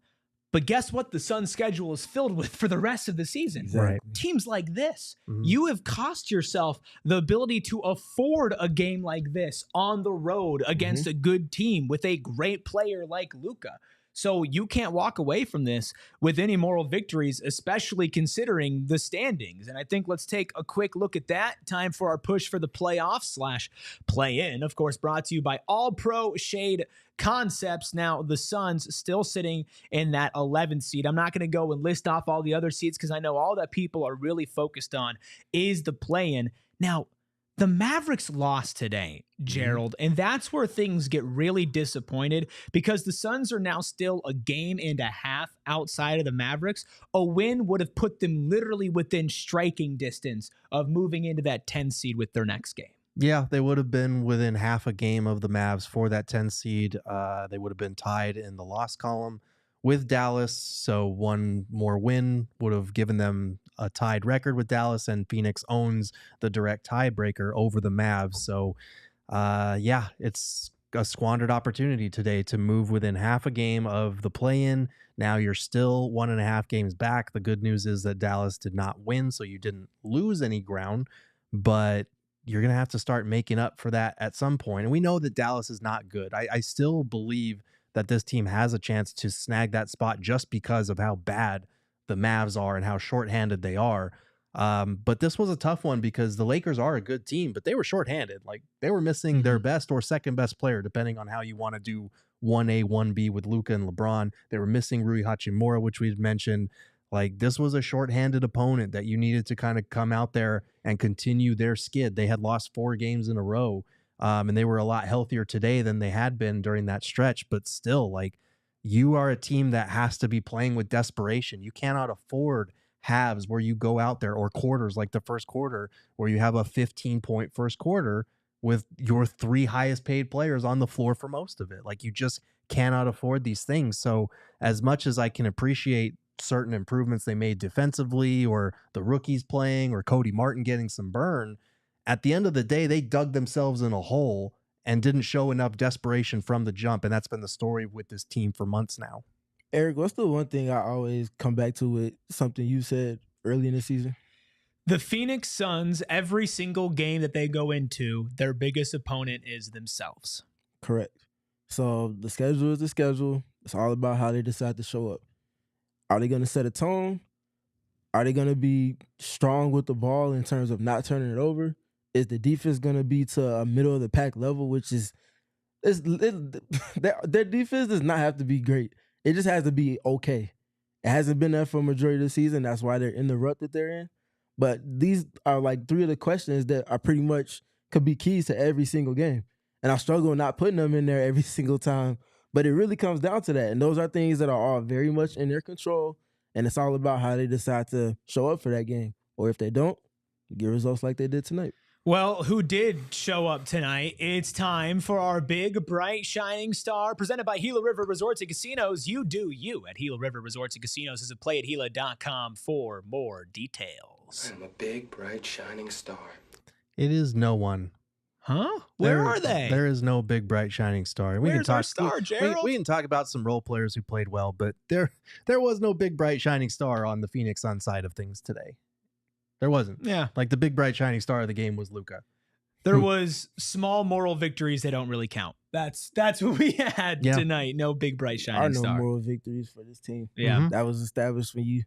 But guess what? The Suns' schedule is filled with for the rest of the season. Right. Teams like this, you have cost yourself the ability to afford a game like this on the road against a good team with a great player like Luka. So you can't walk away from this with any moral victories, especially considering the standings. And I think let's take a quick look at that. Time for our push for the playoffs / play-in. Of course, brought to you by All Pro Shade Concepts. Now, the Suns still sitting in that 11th seed. I'm not going to go and list off all the other seeds because I know all that people are really focused on is the play-in. Now, the Mavericks lost today, Gerald, and that's where things get really disappointed because the Suns are now still a game and a half outside of the Mavericks. A win would have put them literally within striking distance of moving into that 10 seed with their next game. Yeah, they would have been within half a game of the Mavs for that 10 seed. They would have been tied in the loss column with Dallas. So one more win would have given them a tied record with Dallas, and Phoenix owns the direct tiebreaker over the Mavs. So yeah, it's a squandered opportunity today to move within half a game of the play-in. Now you're still 1.5 games back. The good news is that Dallas did not win, so you didn't lose any ground, but you're going to have to start making up for that at some point. And we know that Dallas is not good. I still believe that this team has a chance to snag that spot just because of how bad the Mavs are and how shorthanded they are. But this was a tough one because the Lakers are a good team, but they were shorthanded. Like they were missing their best or second best player, depending on how you want to do 1A, 1B with Luka and LeBron. They were missing Rui Hachimura, which we've mentioned. Like this was a shorthanded opponent that you needed to kind of come out there and continue their skid. They had lost 4 games in a row, and they were a lot healthier today than they had been during that stretch. But still, like you are a team that has to be playing with desperation. You cannot afford halves where you go out there or quarters like the first quarter where you have a 15-point first quarter with your 3 highest paid players on the floor for most of it. Like you just cannot afford these things. So as much as I can appreciate certain improvements they made defensively or the rookies playing or Cody Martin getting some burn, at the end of the day, they dug themselves in a hole and didn't show enough desperation from the jump. And that's been the story with this team for months now. Eric, what's the one thing I always come back to with something you said early in the season? The Phoenix Suns, every single game that they go into, their biggest opponent is themselves. Correct. So the schedule is the schedule. It's all about how they decide to show up. Are they going to set a tone? Are they going to be strong with the ball in terms of not turning it over? Is the defense going to be to a middle of the pack level, which is their defense does not have to be great. It just has to be okay. It hasn't been there for a majority of the season. That's why they're in the rut that they're in. But these are like 3 of the questions that are pretty much could be keys to every single game. And I struggle not putting them in there every single time. But it really comes down to that. And those are things that are all very much in their control. And it's all about how they decide to show up for that game. Or if they don't, get results like they did tonight. Well, who did show up tonight? It's time for our big, bright, shining star presented by Gila River Resorts and Casinos. You do you at Gila River Resorts and Casinos. Visit playatgila.com for more details. I'm a big, bright, shining star. It is no one. Huh? Where are they? There is no big, bright, shining star. Where's our star, Gerald? We can talk about some role players who played well, but there was no big, bright, shining star on the Phoenix Sun side of things today. There wasn't. Yeah. Like the big, bright, shining star of the game was Luka. There was small moral victories that don't really count. That's what we had tonight. No big, bright, shining star. No moral victories for this team. Yeah. That was established when you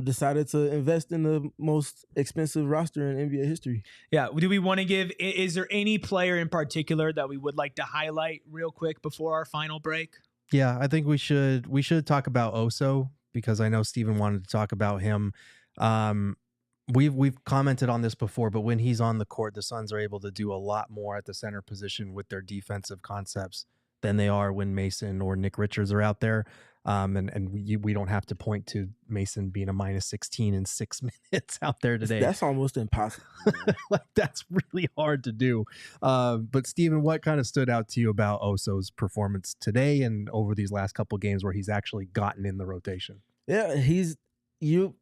decided to invest in the most expensive roster in NBA history. Yeah. Do we want to give, is there any player in particular that we would like to highlight real quick before our final break? Yeah, I think we should talk about Oso because I know Steven wanted to talk about him. We've commented on this before, but when he's on the court, the Suns are able to do a lot more at the center position with their defensive concepts than they are when Mason or Nick Richards are out there. And we don't have to point to Mason being a -16 in 6 minutes out there today. That's almost impossible. Like that's really hard to do. But Steven, what kind of stood out to you about Oso's performance today and over these last couple games where he's actually gotten in the rotation? Yeah,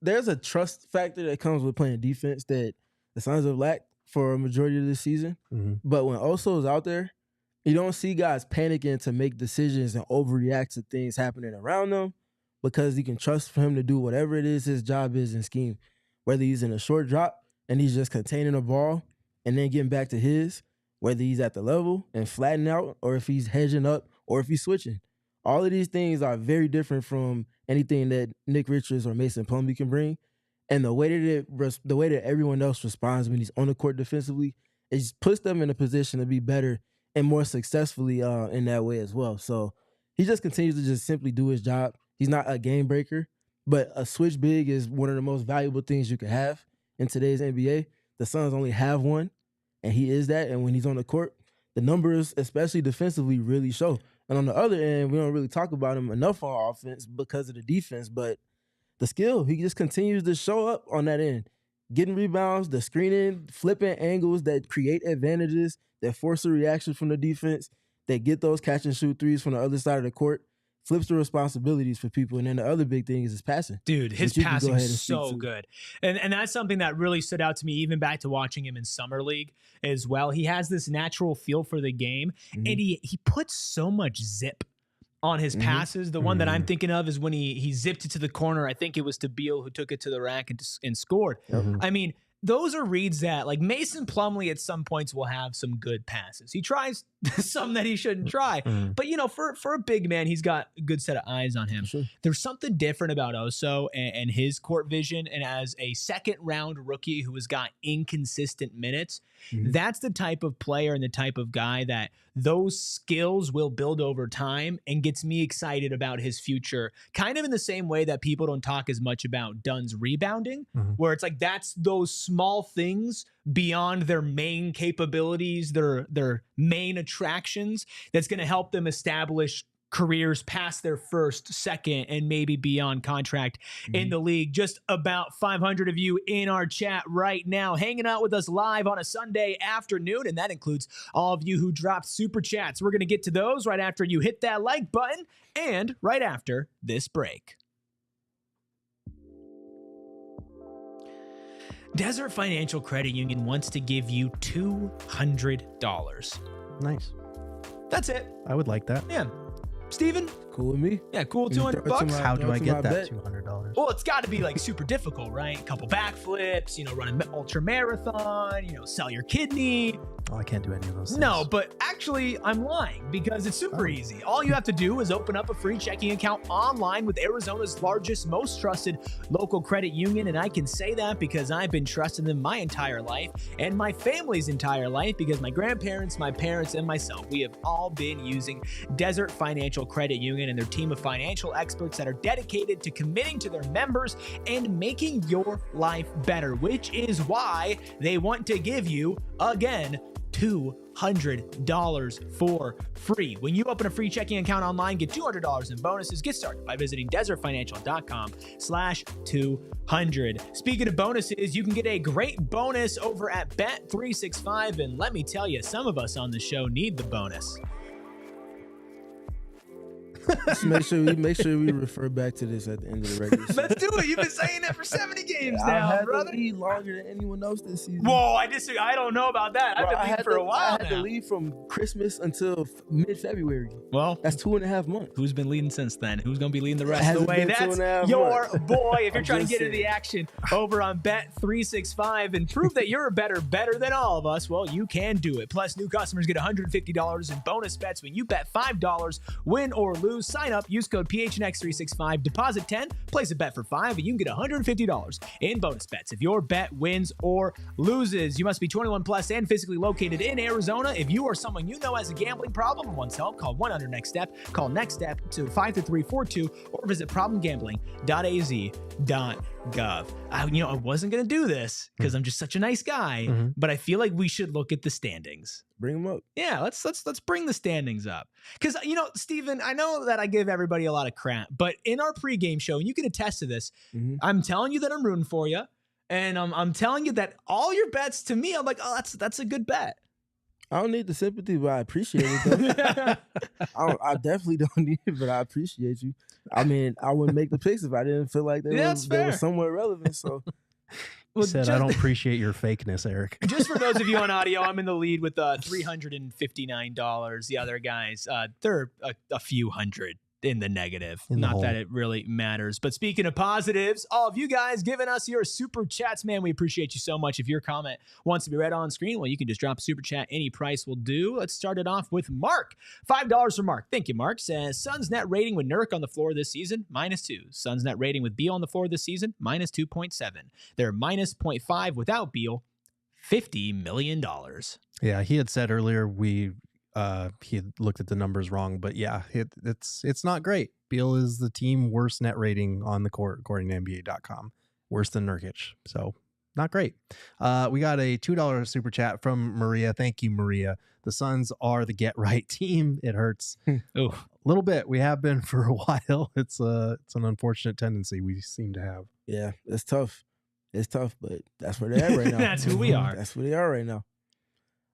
there's a trust factor that comes with playing defense that the Suns have lacked for a majority of this season. Mm-hmm. But when Oso's out there, you don't see guys panicking to make decisions and overreact to things happening around them because you can trust for him to do whatever it is his job is in scheme. Whether he's in a short drop and he's just containing the ball and then getting back to his, whether he's at the level and flattening out or if he's hedging up or if he's switching. All of these things are very different from anything that Nick Richards or Mason Plumlee can bring. And the way that everyone else responds when he's on the court defensively, it just puts them in a position to be better and more successfully in that way as well. So he just continues to just simply do his job. He's not a game breaker, but a switch big is one of the most valuable things you can have in today's NBA. The Suns only have one, and he is that. And when he's on the court, the numbers, especially defensively, really show. And on the other end, we don't really talk about him enough on offense because of the defense, but the skill, he just continues to show up on that end. Getting rebounds, the screening, flipping angles that create advantages, that force a reaction from the defense, that get those catch and shoot threes from the other side of the court, flips the responsibilities for people. And then the other big thing is his passing. Dude, his passing is so good. And that's something that really stood out to me even back to watching him in Summer League as well. He has this natural feel for the game, and he puts so much zip on his passes. The one that I'm thinking of is when he zipped it to the corner. I think it was to Beal, who took it to the rack and scored. I mean, those are reads that, like, Mason Plumlee at some points will have some good passes. He tries some that he shouldn't try. But, you know, for a big man, he's got a good set of eyes on him. Sure. There's something different about Oso and his court vision. And as a second-round rookie who has got inconsistent minutes, that's the type of player and the type of guy that those skills will build over time and gets me excited about his future. Kind of in the same way that people don't talk as much about Dunn's rebounding, where it's like that's those small things beyond their main capabilities, their main attractions, that's going to help them establish careers past their first, second, and maybe beyond contract in the league. Just about 500 of you in our chat right now, hanging out with us live on a Sunday afternoon, and that includes all of you who dropped super chats. We're going to get to those right after you hit that like button and right after this break. Desert Financial Credit Union wants to give you $200. Nice. That's it. I would like that. Yeah. Steven? Cool with me. Yeah, cool. $200. How do I get that $200? Well, it's got to be like super difficult, right? A couple backflips, you know, run an ultra marathon, you know, sell your kidney. Oh, I can't do any of those things. No, but actually, I'm lying because it's super easy. All you have to do is open up a free checking account online with Arizona's largest, most trusted local credit union. And I can say that because I've been trusting them my entire life and my family's entire life, because my grandparents, my parents, and myself, we have all been using Desert Financial Credit Union and their team of financial experts that are dedicated to committing to their members and making your life better, which is why they want to give you, again, $200 for free. When you open a free checking account online, get $200 in bonuses. Get started by visiting desertfinancial.com/200. Speaking of bonuses, you can get a great bonus over at Bet365. And let me tell you, some of us on the show need the bonus. Just make sure we refer back to this at the end of the regular season. Let's do it. You've been saying that for 70 games now, I've had brother. to leave longer than anyone else this season. Whoa, I disagree. I don't know about that. I've been leaving for a while I had to leave from Christmas until mid-February. Well, that's 2.5 months. Who's been leading since then? Who's going to be leading the rest of the way? That's your boy. If you're trying to get into the action over on Bet365 and prove that you're better than all of us, well, you can do it. Plus, new customers get $150 in bonus bets when you bet $5, win or lose. Sign up, use code PHNX365, deposit 10, place a bet for 5, and you can get $150 in bonus bets if your bet wins or loses. You must be 21 plus and physically located in Arizona. If you or someone you know has a gambling problem and wants help, call 1-800-NEXT-STEP. Call Next Step to 53342 or visit problemgambling.az.gov. I wasn't going to do this because I'm just such a nice guy, but I feel like we should look at the standings. Bring them up. Yeah, let's bring the standings up. Because, Steven, I know that I give everybody a lot of crap, but in our pregame show, and you can attest to this, I'm telling you that I'm rooting for you, and I'm telling you that all your bets to me, I'm like, oh, that's a good bet. I don't need the sympathy, but I appreciate it, though. I definitely don't need it, but I appreciate you. I mean, I wouldn't make the picks if I didn't feel like they were somewhat relevant, so... Well, I don't appreciate your fakeness, Eric. Just for those of you on audio, I'm in the lead with $359. The other guys, they're a few hundred in the negative. In the Not that hole. it really matters. But speaking of positives, all of you guys giving us your super chats, man, we appreciate you so much. If your comment wants to be read on screen, well, you can just drop a super chat. Any price will do. Let's start it off with Mark. $5 for Mark. Thank you, Mark. Says, Suns net rating with Nurk on the floor this season, -2. Suns net rating with Beal on the floor this season, -2.7. They're -0.5 without Beal, $50 million. Yeah, he had said earlier he had looked at the numbers wrong, but yeah, it's not great. Beal is the team worst net rating on the court according to NBA.com, worse than Nurkic. So not great. We got a $2 super chat from Maria. Thank you, Maria. The Suns are the get right team. It hurts a little bit. We have been for a while. It's an unfortunate tendency we seem to have. Yeah, it's tough. It's tough, but that's where they're at right now. That's who we are. That's where they are right now.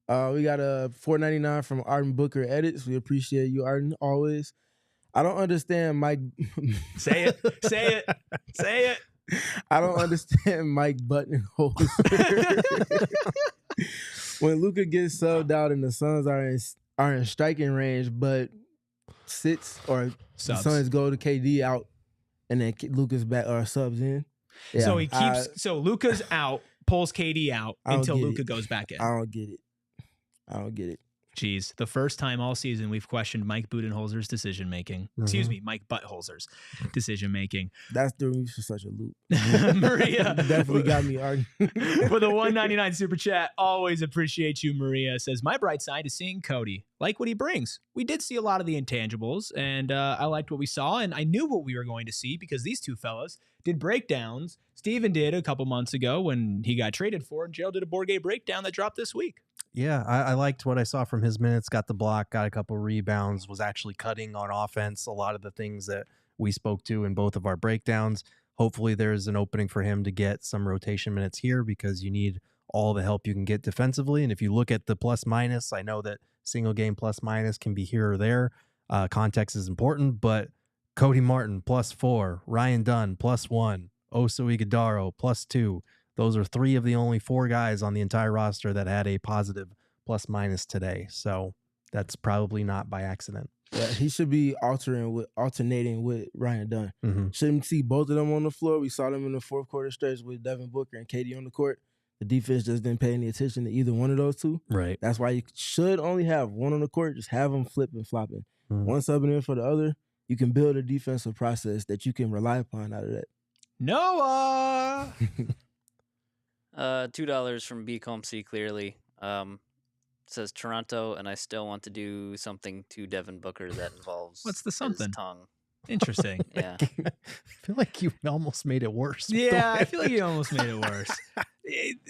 We got a $4.99 from Arden Booker Edits. We appreciate you, Arden, always. I don't understand Mike. Say it. Say it. Say it. I don't understand Mike Buttonholzer. When Luka gets subbed out and the Suns are in striking range, but sits or the Suns go to KD out and then Luka's back or subs in. Yeah, so he keeps. So Luka's out, pulls KD out until Luka goes back in. I don't get it. Jeez, the first time all season we've questioned Mike Budenholzer's decision making. Excuse me, Mike Buttholzer's decision making. That's the reason for such a loop. Maria definitely got me arguing. For the $1.99 super chat, always appreciate you, Maria. Says, my bright side is seeing Cody. Like what he brings. We did see a lot of the intangibles, and I liked what we saw, and I knew what we were going to see because these two fellas did breakdowns. Steven did a couple months ago when he got traded for, and Gerald did a board game breakdown that dropped this week. Yeah, I liked what I saw from his minutes. Got the block, got a couple rebounds, was actually cutting on offense. A lot of the things that we spoke to in both of our breakdowns. Hopefully there's an opening for him to get some rotation minutes here because you need all the help you can get defensively. And if you look at the plus minus, I know that single game plus minus can be here or there. Context is important, but Cody Martin +4, Ryan Dunn +1, Oso Ighodaro +2. Those are 3 of the only 4 guys on the entire roster that had a positive plus minus today. So that's probably not by accident. Yeah, he should be alternating with Ryan Dunn. Mm-hmm. Shouldn't see both of them on the floor. We saw them in the fourth quarter stretch with Devin Booker and KD on the court. The defense just didn't pay any attention to either one of those two. Right. That's why you should only have one on the court. Just have them flipping, flopping. One subbing in for the other. You can build a defensive process that you can rely upon out of that. Noah! $2 from B. Comcy, clearly. Says Toronto, and I still want to do something to Devin Booker that involves What's the something? his tongue. Interesting. Yeah. I feel like you almost made it worse. Yeah, I feel like you almost made it worse.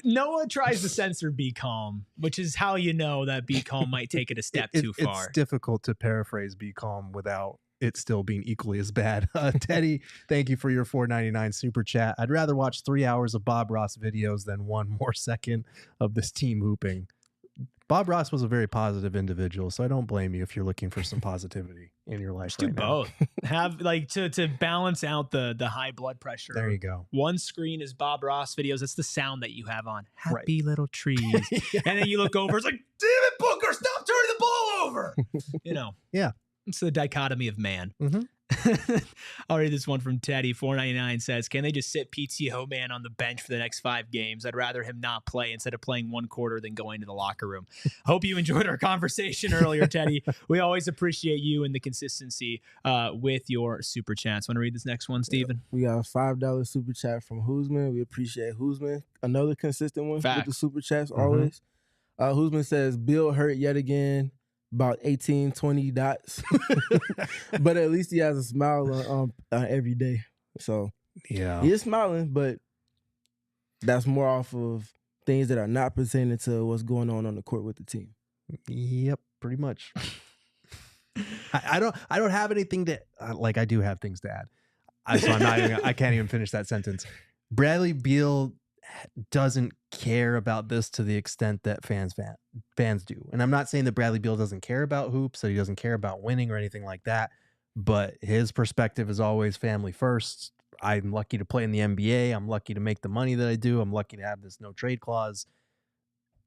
Noah tries to censor Be Calm, which is how you know that Be Calm might take it a step too far. It's difficult to paraphrase Be Calm without it still being equally as bad. Teddy, thank you for your $4.99 super chat. I'd rather watch 3 hours of Bob Ross videos than 1 more second of this team hooping. Bob Ross was a very positive individual, so I don't blame you if you're looking for some positivity in your life. Just do both. Have like to balance out the high blood pressure. There you go. One screen is Bob Ross videos. That's the sound that you have on. Happy little trees. Yeah. And then you look over, it's like, damn it, Booker, stop turning the ball over. You know. Yeah. It's the dichotomy of man. Mm-hmm. I'll read this one from Teddy. $4.99 says, can they just sit PTO man on the bench for the next 5 games? I'd rather him not play instead of playing 1 quarter than going to the locker room. Hope you enjoyed our conversation earlier, Teddy. We always appreciate you and the consistency with your super chats. Want to read this next one, Steven? We got a $5 super chat from Hoosman. We appreciate Hoosman. Another consistent one with the super chats always. Hoosman says, Bill hurt yet again. About 18, 20 dots. But at least he has a smile on every day. So yeah, he is smiling, but that's more off of things that are not pertaining to what's going on the court with the team. Yep, pretty much. I don't have anything to like. I do have things to add. So I'm not even, I can't even finish that sentence. Bradley Beal doesn't care about this to the extent that fans do. And I'm not saying that Bradley Beal doesn't care about hoops, that he doesn't care about winning or anything like that, but his perspective is always family first. I'm lucky to play in the NBA. I'm lucky to make the money that I do. I'm lucky to have this no trade clause.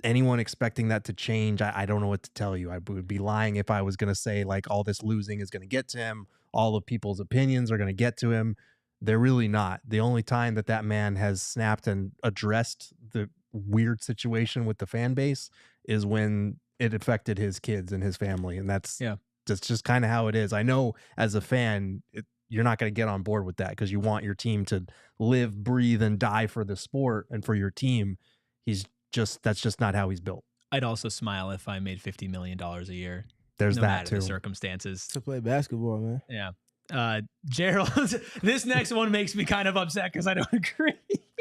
anyone expecting that to change, I don't know what to tell you. I would be lying if I was going to say like all this losing is going to get to him. All of people's opinions are going to get to him. They're really not. The only time that man has snapped and addressed the weird situation with the fan base is when it affected his kids and his family. And that's just kind of how it is. I know as a fan, you're not going to get on board with that because you want your team to live, breathe, and die for the sport and for your team. That's just not how he's built. I'd also smile if I made $50 million a year. There's no that matter too. the circumstances. To play basketball, man. Yeah. Gerald, this next one makes me kind of upset because I don't agree.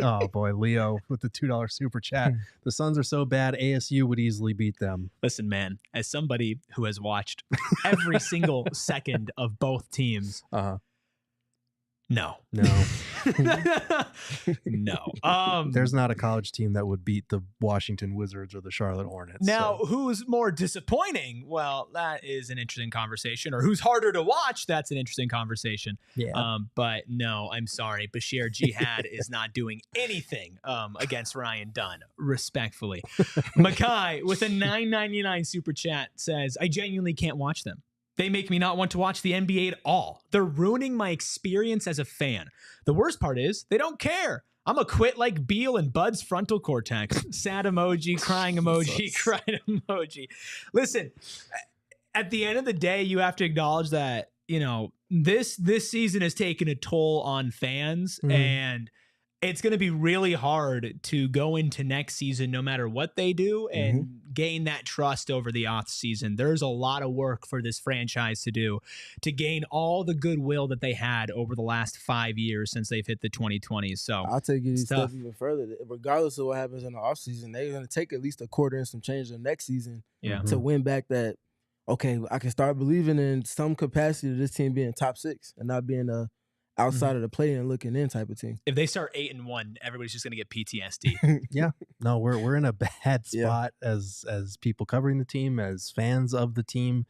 Oh boy, Leo with the $2 super chat. The Suns are so bad, ASU would easily beat them. Listen, man, as somebody who has watched every single second of both teams, no. No. There's not a college team that would beat the Washington Wizards or the Charlotte Hornets. Now, who's more disappointing? Well, that is an interesting conversation. Or who's harder to watch? That's an interesting conversation. Yeah. But no, I'm sorry. Bashir Jihad is not doing anything against Ryan Dunn, respectfully. Makai with a $9.99 super chat says, I genuinely can't watch them. They make me not want to watch the NBA at all. They're ruining my experience as a fan. The worst part is they don't care. I'm a quit like Beal and Bud's frontal cortex. Sad emoji, crying emoji, crying emoji. Listen, at the end of the day, you have to acknowledge that, you know, this season has taken a toll on fans, and it's going to be really hard to go into next season, no matter what they do, and gain that trust over the off season. There's a lot of work for this franchise to do to gain all the goodwill that they had over the last 5 years since they've hit the 2020s. So I'll take it a step even further. Regardless of what happens in the offseason, they're going to take at least a quarter and some change the next season to win back that, okay, I can start believing in some capacity of this team being top 6 and not being a outside of the play and looking in type of team. If they start 8-1, everybody's just going to get PTSD. Yeah. No, we're in a bad spot as people covering the team, as fans of the team.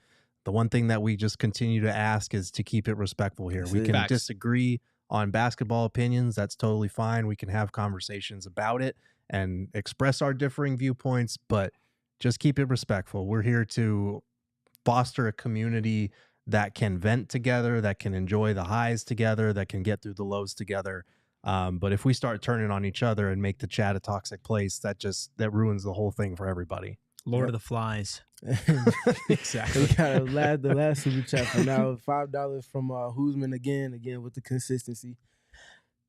The one thing that we just continue to ask is to keep it respectful here. We can disagree on basketball opinions. That's totally fine. We can have conversations about it and express our differing viewpoints, but just keep it respectful. We're here to foster a community that can vent together, that can enjoy the highs together, that can get through the lows together. But if we start turning on each other and make the chat a toxic place, that ruins the whole thing for everybody. Lord of the Flies. Exactly. We got the last super chat for now. $5 from Hoosman again with the consistency.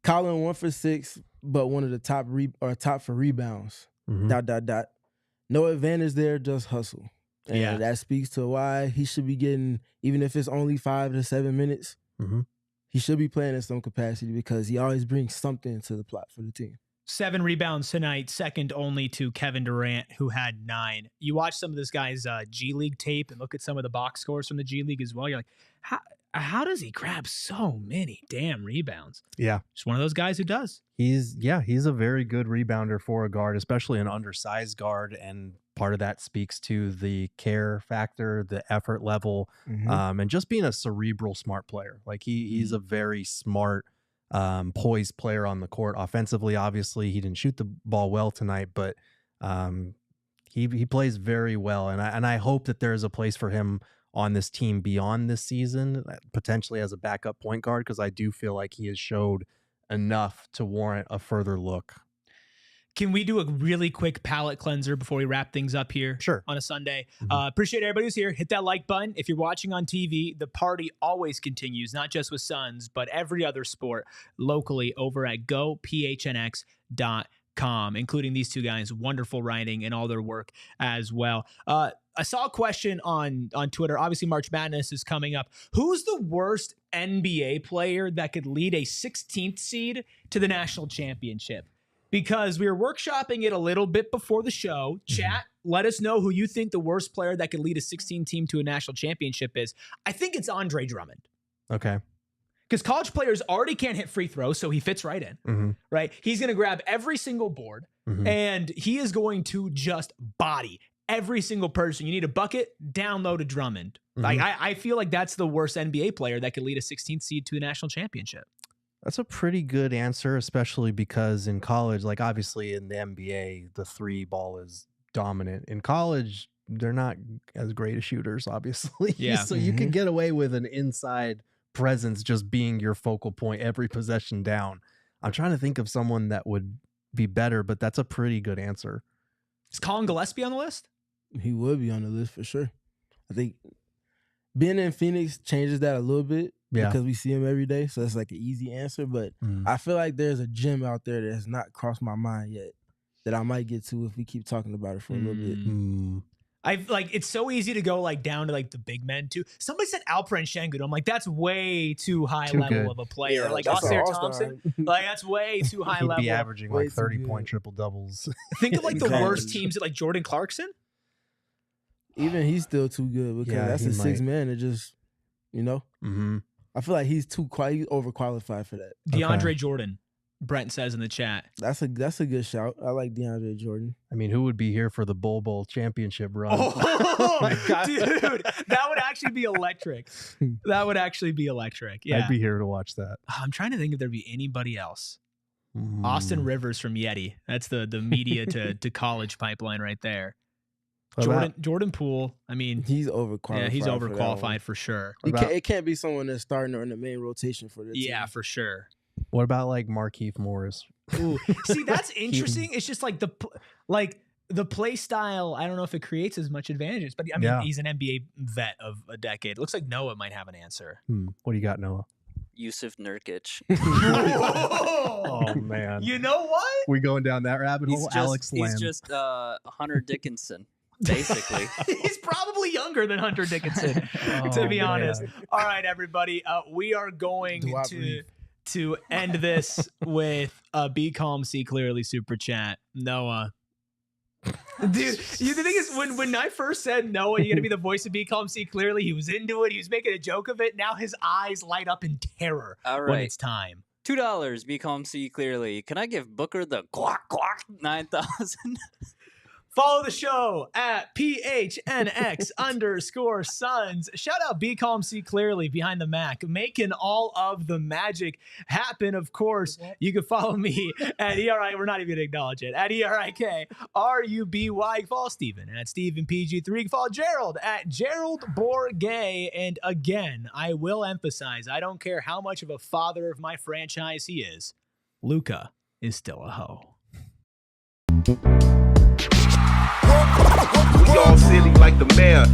Colin 1 for 6, but one of the top for rebounds. ... No advantage there, just hustle. And that speaks to why he should be getting, even if it's only 5 to 7 minutes, he should be playing in some capacity because he always brings something to the plot for the team. 7 rebounds tonight, second only to Kevin Durant, who had 9. You watch some of this guy's G League tape and look at some of the box scores from the G League as well. You're like, how does he grab so many damn rebounds? Yeah. Just one of those guys who does. He's a very good rebounder for a guard, especially an undersized guard. And part of that speaks to the care factor, the effort level, and just being a cerebral smart player. Like he's a very smart, poised player on the court. Offensively, obviously, he didn't shoot the ball well tonight, but he plays very well. And I hope that there's a place for him on this team beyond this season, potentially as a backup point guard, because I do feel like he has showed enough to warrant a further look. Can we do a really quick palate cleanser before we wrap things up here? Sure. On a Sunday. Appreciate everybody who's here. Hit that like button. If you're watching on TV, the party always continues, not just with Suns, but every other sport locally over at gophnx.com, including these two guys. Wonderful writing and all their work as well. I saw a question on Twitter. Obviously, March Madness is coming up. Who's the worst NBA player that could lead a 16th seed to the national championship? Because we were workshopping it a little bit before the show. Chat, let us know who you think the worst player that could lead a 16 team to a national championship is. I think it's Andre Drummond. Okay. Because college players already can't hit free throws, so he fits right in, right? He's going to grab every single board, and he is going to just body every single person. You need a bucket, down low to Drummond. Like I feel like that's the worst NBA player that could lead a 16th seed to a national championship. That's a pretty good answer, especially because in college, like obviously in the NBA, the 3 ball is dominant. In college, they're not as great as shooters, obviously. Yeah. So you can get away with an inside presence just being your focal point every possession down. I'm trying to think of someone that would be better, but that's a pretty good answer. Is Colin Gillespie on the list? He would be on the list for sure. I think being in Phoenix changes that a little bit because we see him every day. So it's like an easy answer. But I feel like there's a gem out there that has not crossed my mind yet that I might get to if we keep talking about it for a little bit. I've like it's so easy to go like down to like the big men too. Somebody said Alperen Şengün. I'm like, that's way too high Too level good. of a player. Yeah, like that's Ausar an all-star. Thompson. Like that's way too high He'd level. be averaging Way like too 30-point good. triple doubles. Think of like the Exactly. worst teams at like Jordan Clarkson. Even he's still too good because Yeah, that's he a six might. man. It just, I feel like he's he's overqualified for that. DeAndre Jordan. Brent says in the chat. That's a good shout. I like DeAndre Jordan. I mean, who would be here for the Bowl championship run? Oh, My God. dude, that would actually be electric. That would actually be electric. Yeah. I'd be here to watch that. I'm trying to think if there'd be anybody else. Austin Rivers from Yeti. That's the media to college pipeline right there. Jordan Poole. I mean, He's overqualified. yeah, he's for that one. overqualified for sure. It can't be someone that's starting or in the main rotation for the team. Yeah, for sure. What about like Markieff Morris? Ooh. See, that's interesting. It's just like the play style. I don't know if it creates as much advantages, but I mean, he's an NBA vet of a decade. It looks like Noah might have an answer. What do you got, Noah? Yusuf Nurkic. Oh man, You know what? we going down that rabbit hole? Alex Lamb. He's just Hunter Dickinson, basically. He's probably younger than Hunter Dickinson, to be honest. All right, everybody. We are going to end this with a Be Calm, See Clearly super chat. Noah. Dude, the thing is, when I first said Noah, you're gonna be the voice of Be Calm, See Clearly, he was into it. He was making a joke of it. Now his eyes light up in terror All when right. it's time. $2. Be calm, see clearly. Can I give Booker the quack 9,000? Follow the show at PHNX_Suns. Shout out Be Calm, See Clearly behind the Mac, making all of the magic happen. Of course, you can follow me at ERI. We're not even going to acknowledge it. At ERIKRUBY. You can follow Steven at StevenPG3. You can follow Gerald at Gerald Bourgay. And again, I will emphasize, I don't care how much of a father of my franchise he is, Luka is still a hoe. We all silly like the mayor.